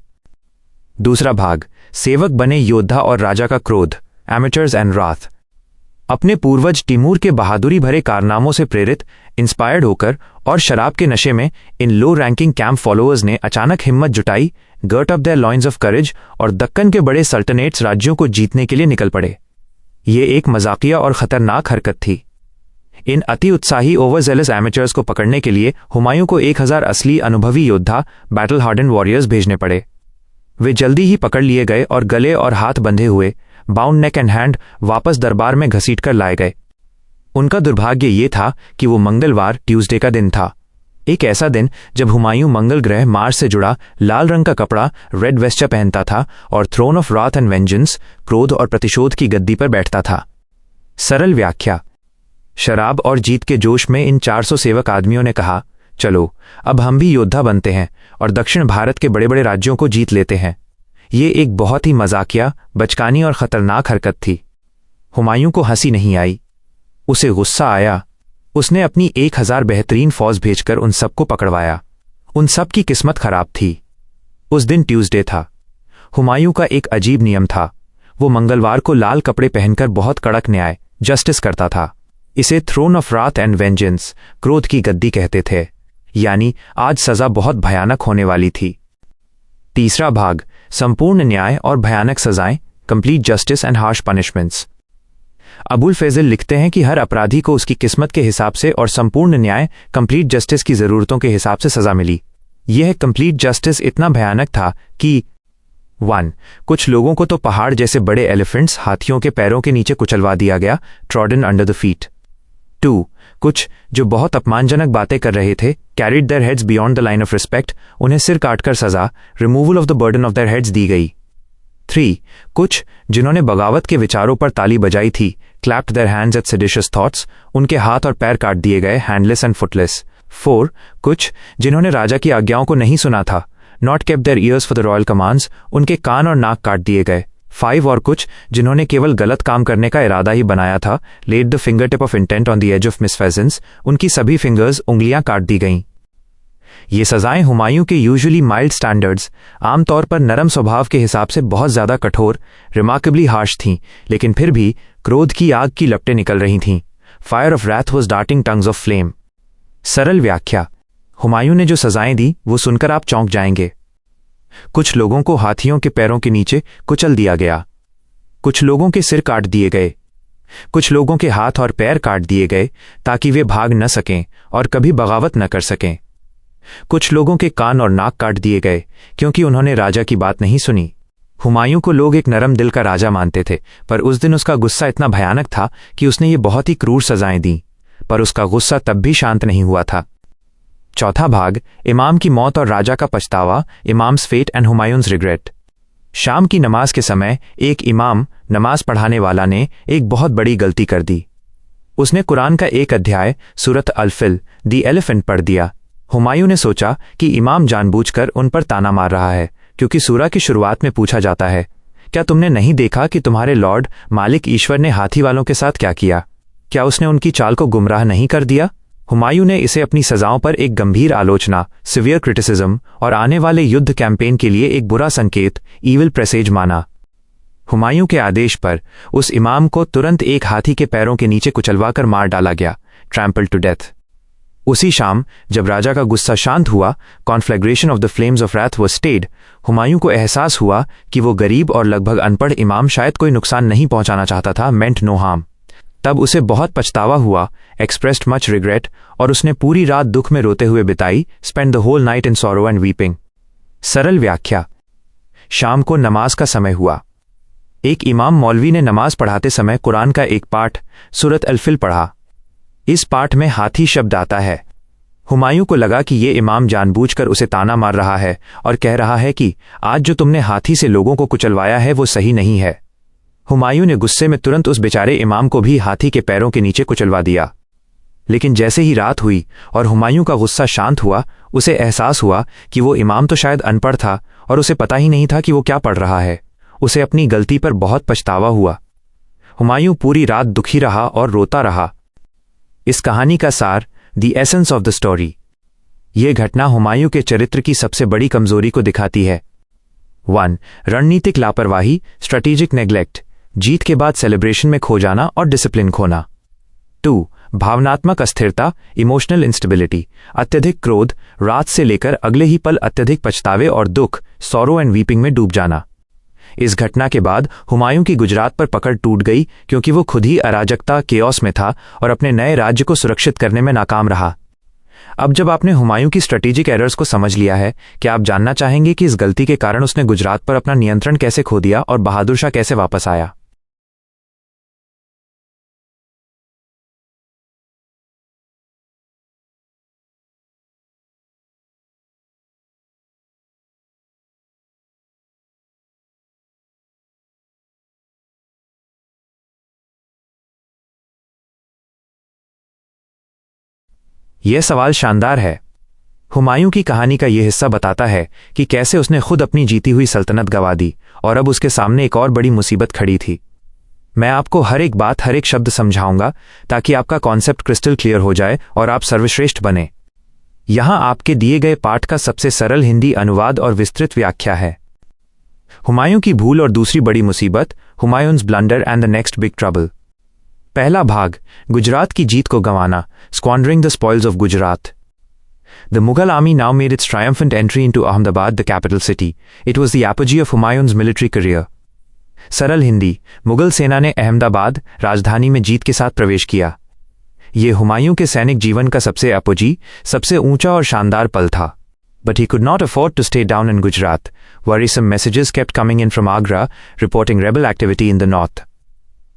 दूसरा भाग, सेवक बने योद्धा और राजा का क्रोध, एमेचर्स एंड राथ। अपने पूर्वज तिमूर के बहादुरी भरे कारनामों से प्रेरित, इंस्पायर्ड होकर और शराब के नशे में in low ranking camp followers ने अचानक हिम्मत जुटाई, girt up their loins of courage, और दक्कन के बड़े सल्तनेट्स राज्यों को जीतने के लिए निकल पड़े। ये एक मजाकिया और खतरनाक हरकत थी। इन अति उत्साही ओवरजेलस एमेचर्स को पकड़ने के लिए हुमायूं को 1000 असली अनुभवी योद्धा, बैटल हार्डन वॉरियर्स भेजने पड़े। वे जल्दी ही पकड़ लिए गए और गले और हाथ बंधे हुए, बाउंड नेक एंड हैंड, वापस दरबार में घसीट कर लाए गए। उनका दुर्भाग्य ये था कि वो मंगलवार, ट्यूसडे का दिन था, एक ऐसा दिन जब हुमायूं मंगल ग्रह मार्स से जुड़ा लाल रंग का कपड़ा, रेड वेस्टा पहनता था और throne of Wrath and vengeance, क्रोध और प्रतिशोध की गद्दी पर बैठता था। सरल व्याख्या। शराब और जीत के जोश में इन 400 सेवक आदमियों ने कहा, चलो अब हम भी योद्धा बनते हैं और दक्षिण भारत के बड़े बड़े राज्यों को जीत लेते हैं। ये एक बहुत ही मजाकिया, बचकानी और खतरनाक हरकत थी। हुमायूं को हंसी नहीं आई, उसे गुस्सा आया। उसने अपनी 1000 बेहतरीन फौज भेजकर उन सबको पकड़वाया। उन सब की किस्मत खराब थी। उस दिन ट्यूसडे था। हुमायूं का एक अजीब नियम था। वो मंगलवार को लाल कपड़े पहनकर बहुत कड़क न्याय, जस्टिस करता था। इसे throne of Wrath and vengeance, क्रोध की गद्दी कहते थे, यानी आज सजा बहुत भयानक होने वाली थी। तीसरा भाग, संपूर्ण न्याय और भयानक सजाएं, complete justice and harsh punishments. Abul Fazal लिखते हैं कि हर अपराधी को उसकी किस्मत के हिसाब से और संपूर्ण न्याय, कंप्लीट जस्टिस की जरूरतों के हिसाब से सजा मिली। यह कंप्लीट जस्टिस इतना भयानक था कि 1. कुछ लोगों को तो पहाड़ जैसे बड़े एलिफेंट्स, हाथियों के पैरों के नीचे कुचलवा दिया गया, ट्रॉडन अंडर द फीट। 2. कुछ जो बहुत अपमानजनक बातें कर रहे थे, carried their heads beyond the line of respect, उन्हें सिर काटकर सजा, removal of the burden of their heads दी गई। 3. कुछ जिन्होंने बगावत के विचारों पर ताली बजाई थी, clapped their hands eight seditious thoughts, उनके हाथ और पैर काट दिए गए, हैंडलेस एंड फुटलेस। 4. कुछ जिन्होंने राजा की आज्ञाओं को नहीं सुना था, not kept their ears for the royal commands, उनके कान और नाक काट दिए गए। 5. और कुछ जिन्होंने केवल गलत काम करने का इरादा ही बनाया था, led the finger tip of intent on the edge of misfeasance, उनकी सभी फिंगर्स, उंगलियां काट दी गईं। ये सजाएं हुमायूं के यूजुअली माइल्ड स्टैंडर्ड्स, आमतौर पर नरम स्वभाव के हिसाब से बहुत ज्यादा कठोर, रिमार्केबली हार्श थीं, लेकिन फिर भी क्रोध की आग की लपटें निकल रही थीं। Fire of wrath was darting tongues of flame. सरल व्याख्या। हुमायूं ने जो सजाएं दी वो सुनकर आप चौंक जाएंगे। कुछ लोगों को हाथियों के पैरों के नीचे कुचल दिया गया, कुछ लोगों के सिर काट दिए गए, कुछ लोगों के हाथ और पैर काट दिए गए ताकि वे भाग न सकें और कभी बगावत न कर सकें। कुछ लोगों के कान और नाक काट दिए गए क्योंकि उन्होंने राजा की बात नहीं सुनी। हुमायूं को लोग एक नरम दिल का राजा मानते थे, पर उस दिन उसका गुस्सा इतना भयानक था कि उसने ये बहुत ही क्रूर सजाएं दी, पर उसका गुस्सा तब भी शांत नहीं हुआ था। चौथा भाग, इमाम की मौत और राजा का पछतावा, imam's fate and Humayun's regret. शाम की नमाज के समय एक इमाम, नमाज पढ़ाने वाला, ने एक बहुत बड़ी गलती कर दी। उसने कुरान का एक अध्याय सूरत अल-फिल, दी एलिफेंट, पढ़ दिया। हुमायूं ने सोचा कि इमाम जानबूझकर उन पर ताना मार रहा है, क्योंकि सूरा की शुरुआत में पूछा जाता है, क्या तुमने नहीं देखा कि तुम्हारे लॉर्ड मालिक ईश्वर ने हाथी वालों के साथ क्या किया? क्या उसने उनकी चाल को गुमराह नहीं कर दिया? हुमायूं ने इसे अपनी सजाओं पर एक गंभीर आलोचना, सिवियर क्रिटिसिज्म, और आने वाले युद्ध कैंपेन के लिए एक बुरा संकेत, ईविल प्रेसेज, माना। हुमायूं के आदेश पर उस इमाम को तुरंत एक हाथी के पैरों के नीचे कुचलवाकर मार डाला गया, ट्रैम्पल्ड टू डेथ। उसी शाम जब राजा का गुस्सा शांत हुआ, conflagration of the flames of wrath was stayed, Humayun को एहसास हुआ कि वो गरीब और लगभग अनपढ़ इमाम शायद कोई नुकसान नहीं पहुंचाना चाहता था, मेंट नो हार्म। तब उसे बहुत पछतावा हुआ, एक्सप्रेस्ड मच रिग्रेट, और उसने पूरी रात दुख में रोते हुए बिताई, spend the whole night in sorrow and weeping. सरल व्याख्या। शाम को नमाज का समय हुआ। एक इमाम मौलवी ने नमाज पढ़ाते समय कुरान का एक पाठ, सूरत अल-फिल, पढ़ा। इस पाठ में हाथी शब्द आता है। हुमायूं को लगा कि ये इमाम जानबूझकर उसे ताना मार रहा है और कह रहा है कि आज जो तुमने हाथी से लोगों को कुचलवाया है वो सही नहीं है। हुमायूं ने गुस्से में तुरंत उस बेचारे इमाम को भी हाथी के पैरों के नीचे कुचलवा दिया। लेकिन जैसे ही रात हुई और हुमायूं का गुस्सा शांत हुआ, उसे एहसास हुआ कि वो इमाम तो शायद अनपढ़ था और उसे पता ही नहीं था कि वो क्या पढ़ रहा है। उसे अपनी गलती पर बहुत पछतावा हुआ। हुमायूं पूरी रात दुखी रहा और रोता रहा। इस कहानी का सार, the essence of the story. यह घटना हुमायूं के चरित्र की सबसे बड़ी कमजोरी को दिखाती है। 1. रणनीतिक लापरवाही, स्ट्रेटेजिक नेग्लेक्ट, जीत के बाद सेलिब्रेशन में खो जाना और डिसिप्लिन खोना। 2. भावनात्मक अस्थिरता, इमोशनल इंस्टेबिलिटी, अत्यधिक क्रोध, रात से लेकर अगले ही पल अत्यधिक पछतावे और दुख, सॉरो एंड वीपिंग में डूब जाना। इस घटना के बाद हुमायूं की गुजरात पर पकड़ टूट गई, क्योंकि वो खुद ही अराजकता, केओस में था और अपने नए राज्य को सुरक्षित करने में नाकाम रहा। अब जब आपने हुमायूं की स्ट्रेटेजिक एरर्स को समझ लिया है, क्या आप जानना चाहेंगे कि इस गलती के कारण उसने गुजरात पर अपना नियंत्रण कैसे खो दिया और बहादुर शाह कैसे वापस आया? यह सवाल शानदार है। हुमायूं की कहानी का यह हिस्सा बताता है कि कैसे उसने खुद अपनी जीती हुई सल्तनत गंवा दी और अब उसके सामने एक और बड़ी मुसीबत खड़ी थी। मैं आपको हर एक बात, हर एक शब्द समझाऊंगा ताकि आपका कॉन्सेप्ट क्रिस्टल क्लियर हो जाए और आप सर्वश्रेष्ठ बने। यहां आपके दिए गए पाठ का सबसे सरल हिंदी अनुवाद और विस्तृत व्याख्या है। हुमायूं की भूल और दूसरी बड़ी मुसीबत, Humayun's blunder and the next big trouble. पहला भाग, गुजरात की जीत को गंवाना, squandering the spoils of Gujarat. The Mughal army now made its triumphant entry into Ahmedabad, the capital city. It was the apogee of Humayun's military career. सरल हिंदी, मुगल सेना ने अहमदाबाद, राजधानी में जीत के साथ प्रवेश किया। ये हुमायूं के सैनिक जीवन का सबसे अपोजी, सबसे ऊंचा और शानदार पल था। But he could not afford to stay down in Gujarat. Worrisome messages kept coming in from Agra, reporting rebel activity in the north.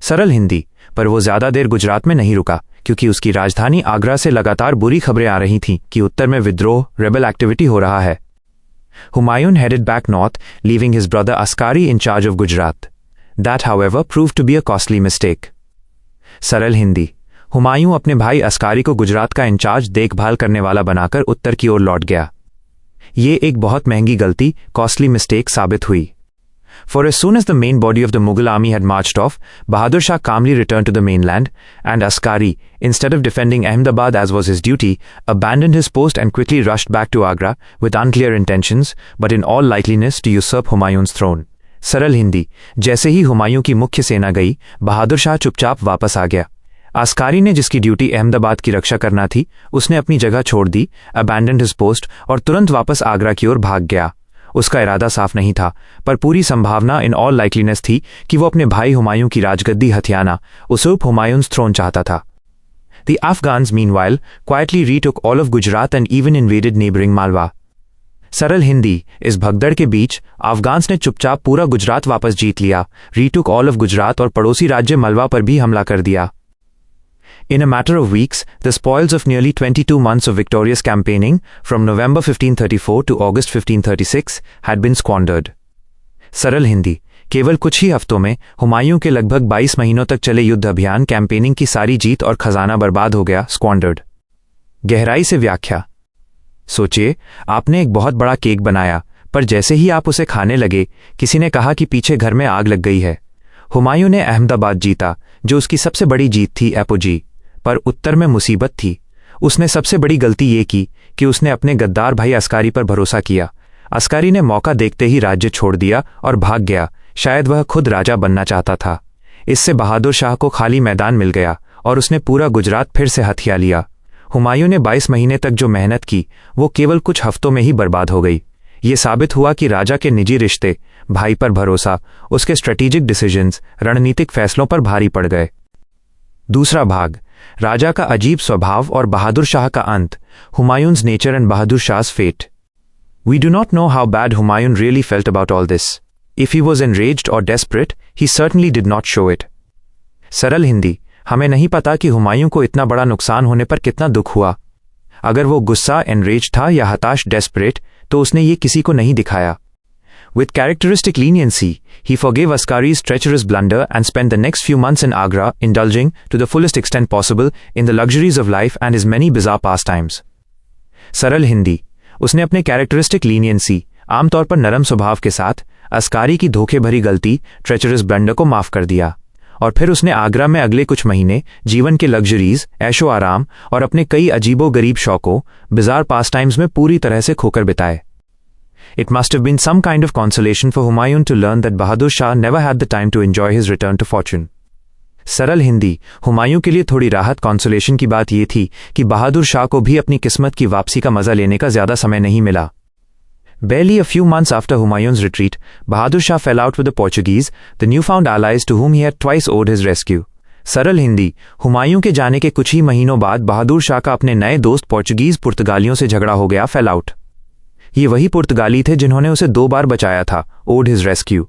सरल हिंदी, पर वो ज्यादा देर गुजरात में नहीं रुका, क्योंकि उसकी राजधानी आगरा से लगातार बुरी खबरें आ रही थीं कि उत्तर में विद्रोह, रेबल एक्टिविटी हो रहा है। Humayun headed back north, leaving his brother Askari in charge of Gujarat. That, however, proved to be a costly mistake. सरल हिंदी, हुमायूं अपने भाई अस्कारी को गुजरात का इंचार्ज, देखभाल करने वाला बनाकर उत्तर की ओर लौट गया। ये एक बहुत महंगी गलती, कॉस्टली मिस्टेक साबित हुई। For as soon as the main body of the Mughal army had marched off, Bahadur Shah calmly returned to the mainland, and Askari, instead of defending Ahmedabad as was his duty, abandoned his post and quickly rushed back to Agra with unclear intentions, but in all likeliness to usurp Humayun's throne. सरल हिंदी, जैसे ही हुमायूं की मुख्य सेना गई, बहादुर शाह चुपचाप वापस आ गया। आस्कारी ने, जिसकी ड्यूटी अहमदाबाद की रक्षा करना थी, उसने अपनी जगह छोड़ दी, abandoned his post, और तुरंत वापस आगरा की ओर भाग गया। उसका इरादा साफ नहीं था, पर पूरी संभावना, इन ऑल लाइकलीनेस, थी कि वो अपने भाई हुमायूं की राजगद्दी हथियाना, usurp Humayun's throne चाहता था। The Afghans, meanwhile, quietly retook all of Gujarat and even invaded neighboring Malwa. सरल हिंदी, इस भगदड़ के बीच अफगान्स ने चुपचाप पूरा गुजरात वापस जीत लिया, रीटुक ऑल ऑफ गुजरात और पड़ोसी राज्य मलवा पर भी हमला कर दिया। In a matter of weeks, the spoils of nearly 22 months of victorious campaigning, from November 1534 to August 1536, had been squandered. सरल हिंदी, केवल कुछ ही हफ्तों में हुमायूं के लगभग 22 महीनों तक चले युद्ध अभियान कैंपेनिंग की सारी जीत और खजाना बर्बाद हो गया, स्क्वांडर्ड। गहराई से व्याख्या। सोचिए, आपने एक बहुत बड़ा केक बनाया, पर जैसे ही आप उसे खाने लगे, किसी ने कहा कि पीछे घर में आग लग गई है। हुमायूं ने अहमदाबाद जीता, जो उसकी सबसे बड़ी जीत थी, एपोजी, पर उत्तर में मुसीबत थी। उसने सबसे बड़ी गलती ये की कि उसने अपने गद्दार भाई अस्कारी पर भरोसा किया। अस्कारी ने मौका देखते ही राज्य छोड़ दिया और भाग गया। शायद वह खुद राजा बनना चाहता था। इससे बहादुर शाह को खाली मैदान मिल गया और उसने पूरा गुजरात फिर से हथिया लिया। हुमायूं ने 22 महीने तक जो मेहनत की, वो केवल कुछ हफ्तों में ही बर्बाद हो गई। ये साबित हुआ कि राजा के निजी रिश्ते, भाई पर भरोसा, उसके स्ट्रेटेजिक डिसीजंस, रणनीतिक फैसलों पर भारी पड़ गए। दूसरा भाग, राजा का अजीब स्वभाव और बहादुर शाह का अंत, हुमायूं's नेचर एंड बहादुर शाह's fate. We do not know how bad Humayun really felt about all this. If he was enraged or desperate, he certainly did not show it. सरल हिंदी, हमें नहीं पता कि हुमायूं को इतना बड़ा नुकसान होने पर कितना दुख हुआ। अगर वो गुस्सा, एनरेज था या हताश, डेस्परेट, तो उसने ये किसी को नहीं दिखाया। With characteristic leniency, he forgave Askari's treacherous blunder and spent the next few months in Agra indulging, to the fullest extent possible, in the luxuries of life and his many bizarre pastimes. सरल हिंदी, उसने अपने characteristic leniency, आमतौर पर नरम स्वभाव के साथ, अस्कारी की धोखे भरी गलती, ट्रेचरस ब्लंडर को माफ कर दिया, और फिर उसने आगरा में अगले कुछ महीने जीवन के लग्जरीज, ऐशो आराम और अपने कई अजीबो गरीब शौकों, बिजार पास टाइम्स में पूरी तरह से खोकर बिताए। It must have been some kind of consolation for Humayun to learn that Bahadur Shah never had the time to enjoy his return to fortune. सरल हिंदी, हुमायूं के लिए थोड़ी राहत, कॉन्सोलेशन की बात यह थी कि बहादुर शाह को भी अपनी किस्मत की वापसी का मजा लेने का ज्यादा समय नहीं मिला। Barely a few months after Humayun's retreat, Bahadur Shah fell out with the Portuguese, the newfound allies to whom he had twice owed his rescue. सरल हिंदी, हुमायूं के जाने के कुछ ही महीनों बाद बहादुर शाह का अपने नए दोस्त पोर्चुगीज पुर्तगालियों से झगड़ा हो गया, फेल आउट। ये वही पुर्तगाली थे जिन्होंने उसे 2 बार बचाया था, owed his rescue.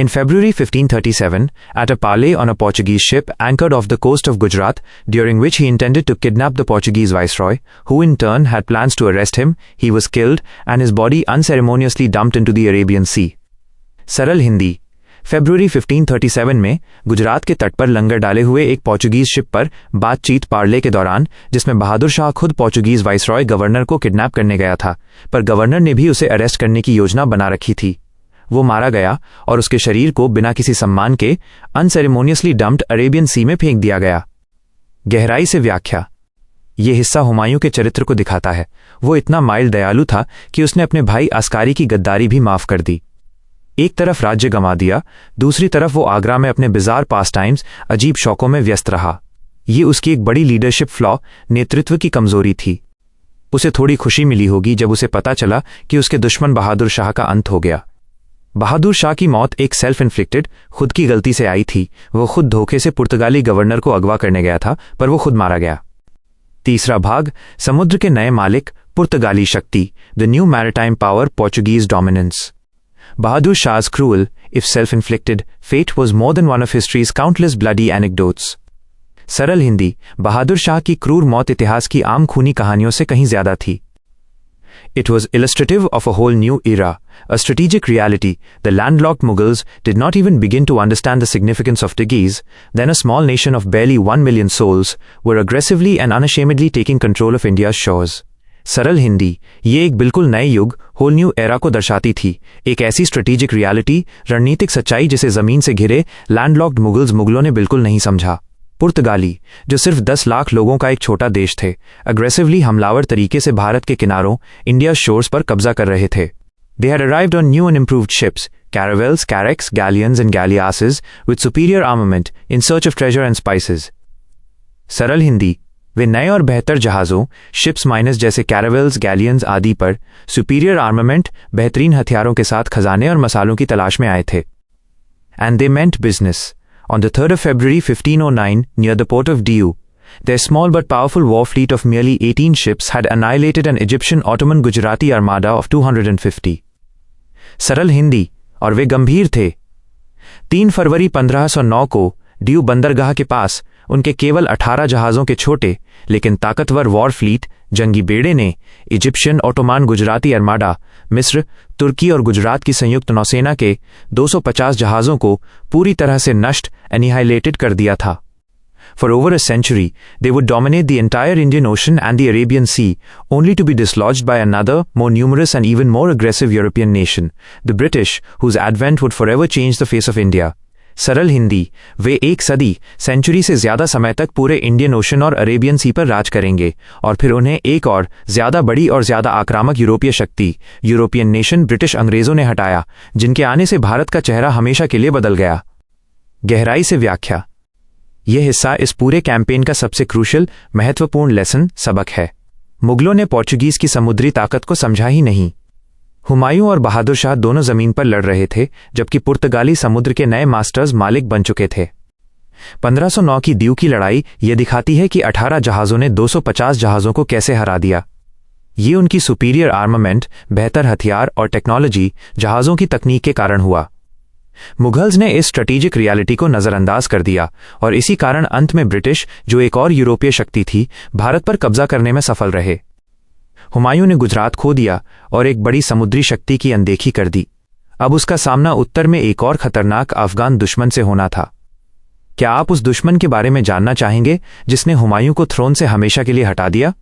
In February 1537, at a parley on a Portuguese ship anchored off the coast of Gujarat, during which he intended to kidnap the Portuguese viceroy, who in turn had plans to arrest him, he was killed and his body unceremoniously dumped into the Arabian Sea. सरल हिंदी, फरवरी 1537 में गुजरात के तट पर लंगर डाले हुए एक Portuguese ship पर बातचीत पार्ले के दौरान, जिसमें बहादुर शाह खुद पोर्चुगीज वाइसरॉय गवर्नर को किडनैप करने गया था, पर गवर्नर ने भी उसे अरेस्ट करने की योजना बना रखी थी। वो मारा गया और उसके शरीर को बिना किसी सम्मान के अनसेरेमोनियसली डम्प्ड अरेबियन सी में फेंक दिया गया। गहराई से व्याख्या। ये हिस्सा हुमायूं के चरित्र को दिखाता है। वो इतना माइल्ड दयालु था कि उसने अपने भाई अस्कारी की गद्दारी भी माफ कर दी। एक तरफ राज्य गंवा दिया, दूसरी तरफ वो आगरा में अपने बिजार पास टाइम्स, अजीब शौकों में व्यस्त रहा। ये उसकी एक बड़ी लीडरशिप फ्लॉ, नेतृत्व की कमजोरी थी। उसे थोड़ी खुशी मिली होगी जब उसे पता चला कि उसके दुश्मन बहादुर शाह का अंत हो गया। बहादुर शाह की मौत एक सेल्फ इन्फ्लिक्टेड, खुद की गलती से आई थी। वो खुद धोखे से पुर्तगाली गवर्नर को अगवा करने गया था, पर वो खुद मारा गया। तीसरा भाग, समुद्र के नए मालिक, पुर्तगाली शक्ति, the new maritime power, Portuguese dominance. Bahadur Shah's cruel, if self-inflicted, fate was more than one of history's countless bloody anecdotes. सरल हिंदी, बहादुर शाह की क्रूर मौत इतिहास की आम खूनी कहानियों से कहीं ज्यादा थी। It was illustrative of a whole new era, a strategic reality. The landlocked Mughals did not even begin to understand the significance of Tigis. Then a small nation of barely 1 million souls were aggressively and unashamedly taking control of India's shores. सरल हिंदी, ये एक बिल्कुल नए युग, whole new era को दर्शाती थी। एक ऐसी स्ट्रेटेजिक रियलिटी, रणनीतिक सच्चाई जिसे जमीन से घिरे लैंडलॉक्ड मुगलों ने बिल्कुल नहीं समझा। पुर्तगाली, जो सिर्फ 10 लाख लोगों का एक छोटा देश थे, अग्रेसिवली हमलावर तरीके से भारत के किनारों, इंडिया शोर्स पर कब्जा कर रहे थे। They had arrived on new and improved ships, caravels, carracks, galleons and galleasses with superior armament in search of treasure and spices. सरल हिंदी, वे नए और बेहतर जहाज़ों, शिप्स माइनस जैसे कैरावेल्स, गैलियंस आदि पर सुपीरियर आर्मामेंट, बेहतरीन हथियारों के साथ खजाने और मसालों की तलाश में आए थे। And they meant business. On the 3rd of February 1509, near the port of Diu, their small but powerful war fleet of merely 18 ships had annihilated an Egyptian Ottoman Gujarati armada of 250. सरल हिंदी, और वे गंभीर थे। 3 फरवरी 1509 को due बंदरगाह के पास उनके केवल 18 जहाज़ों के छोटे लेकिन ताकतवर वॉर फ्लीट जंगी बेड़े ने इजिप्शियन ओटोमान गुजराती अर्माडा, मिस्र, तुर्की और गुजरात की संयुक्त नौसेना के 250 जहाज़ों को पूरी तरह से नष्ट एनिहाइलेटेड कर दिया था। For over a century, they would dominate the entire Indian Ocean and the Arabian Sea, only to be dislodged by another, more numerous and even more aggressive European nation, the British, whose advent would forever change the face of India. सरल हिंदी, वे 1 सदी, century से ज्यादा समय तक पूरे Indian ocean और Arabian सी पर राज करेंगे और फिर उन्हें एक और ज्यादा बड़ी और ज्यादा आक्रामक यूरोपीय शक्ति, यूरोपियन नेशन ब्रिटिश अंग्रेजों ने हटाया, जिनके आने से भारत का चेहरा हमेशा के लिए बदल गया। गहराई से व्याख्या। यह हिस्सा इस पूरे कैंपेन का सबसे क्रूशल, महत्वपूर्ण लेसन सबक है। मुगलों ने पोर्चुगीज की समुद्री ताकत को समझा ही नहीं। हुमायूं और बहादुर शाह दोनों जमीन पर लड़ रहे थे, जबकि पुर्तगाली समुद्र के नए मास्टर्स मालिक बन चुके थे। 1509 की दीव की लड़ाई यह दिखाती है कि 18 जहाज़ों ने 250 जहाज़ों को कैसे हरा दिया। ये उनकी सुपीरियर आर्मामेंट, बेहतर हथियार और टेक्नोलॉजी, जहाज़ों की तकनीक के कारण हुआ। मुगल्स ने इस स्ट्रेटेजिक रियलिटी को नजरअंदाज कर दिया और इसी कारण अंत में ब्रिटिश, जो एक और यूरोपीय शक्ति थी, भारत पर कब्जा करने में सफल रहे। हुमायूं ने गुजरात खो दिया और एक बड़ी समुद्री शक्ति की अनदेखी कर दी। अब उसका सामना उत्तर में एक और खतरनाक अफगान दुश्मन से होना था। क्या आप उस दुश्मन के बारे में जानना चाहेंगे जिसने हुमायूं को थ्रोन से हमेशा के लिए हटा दिया?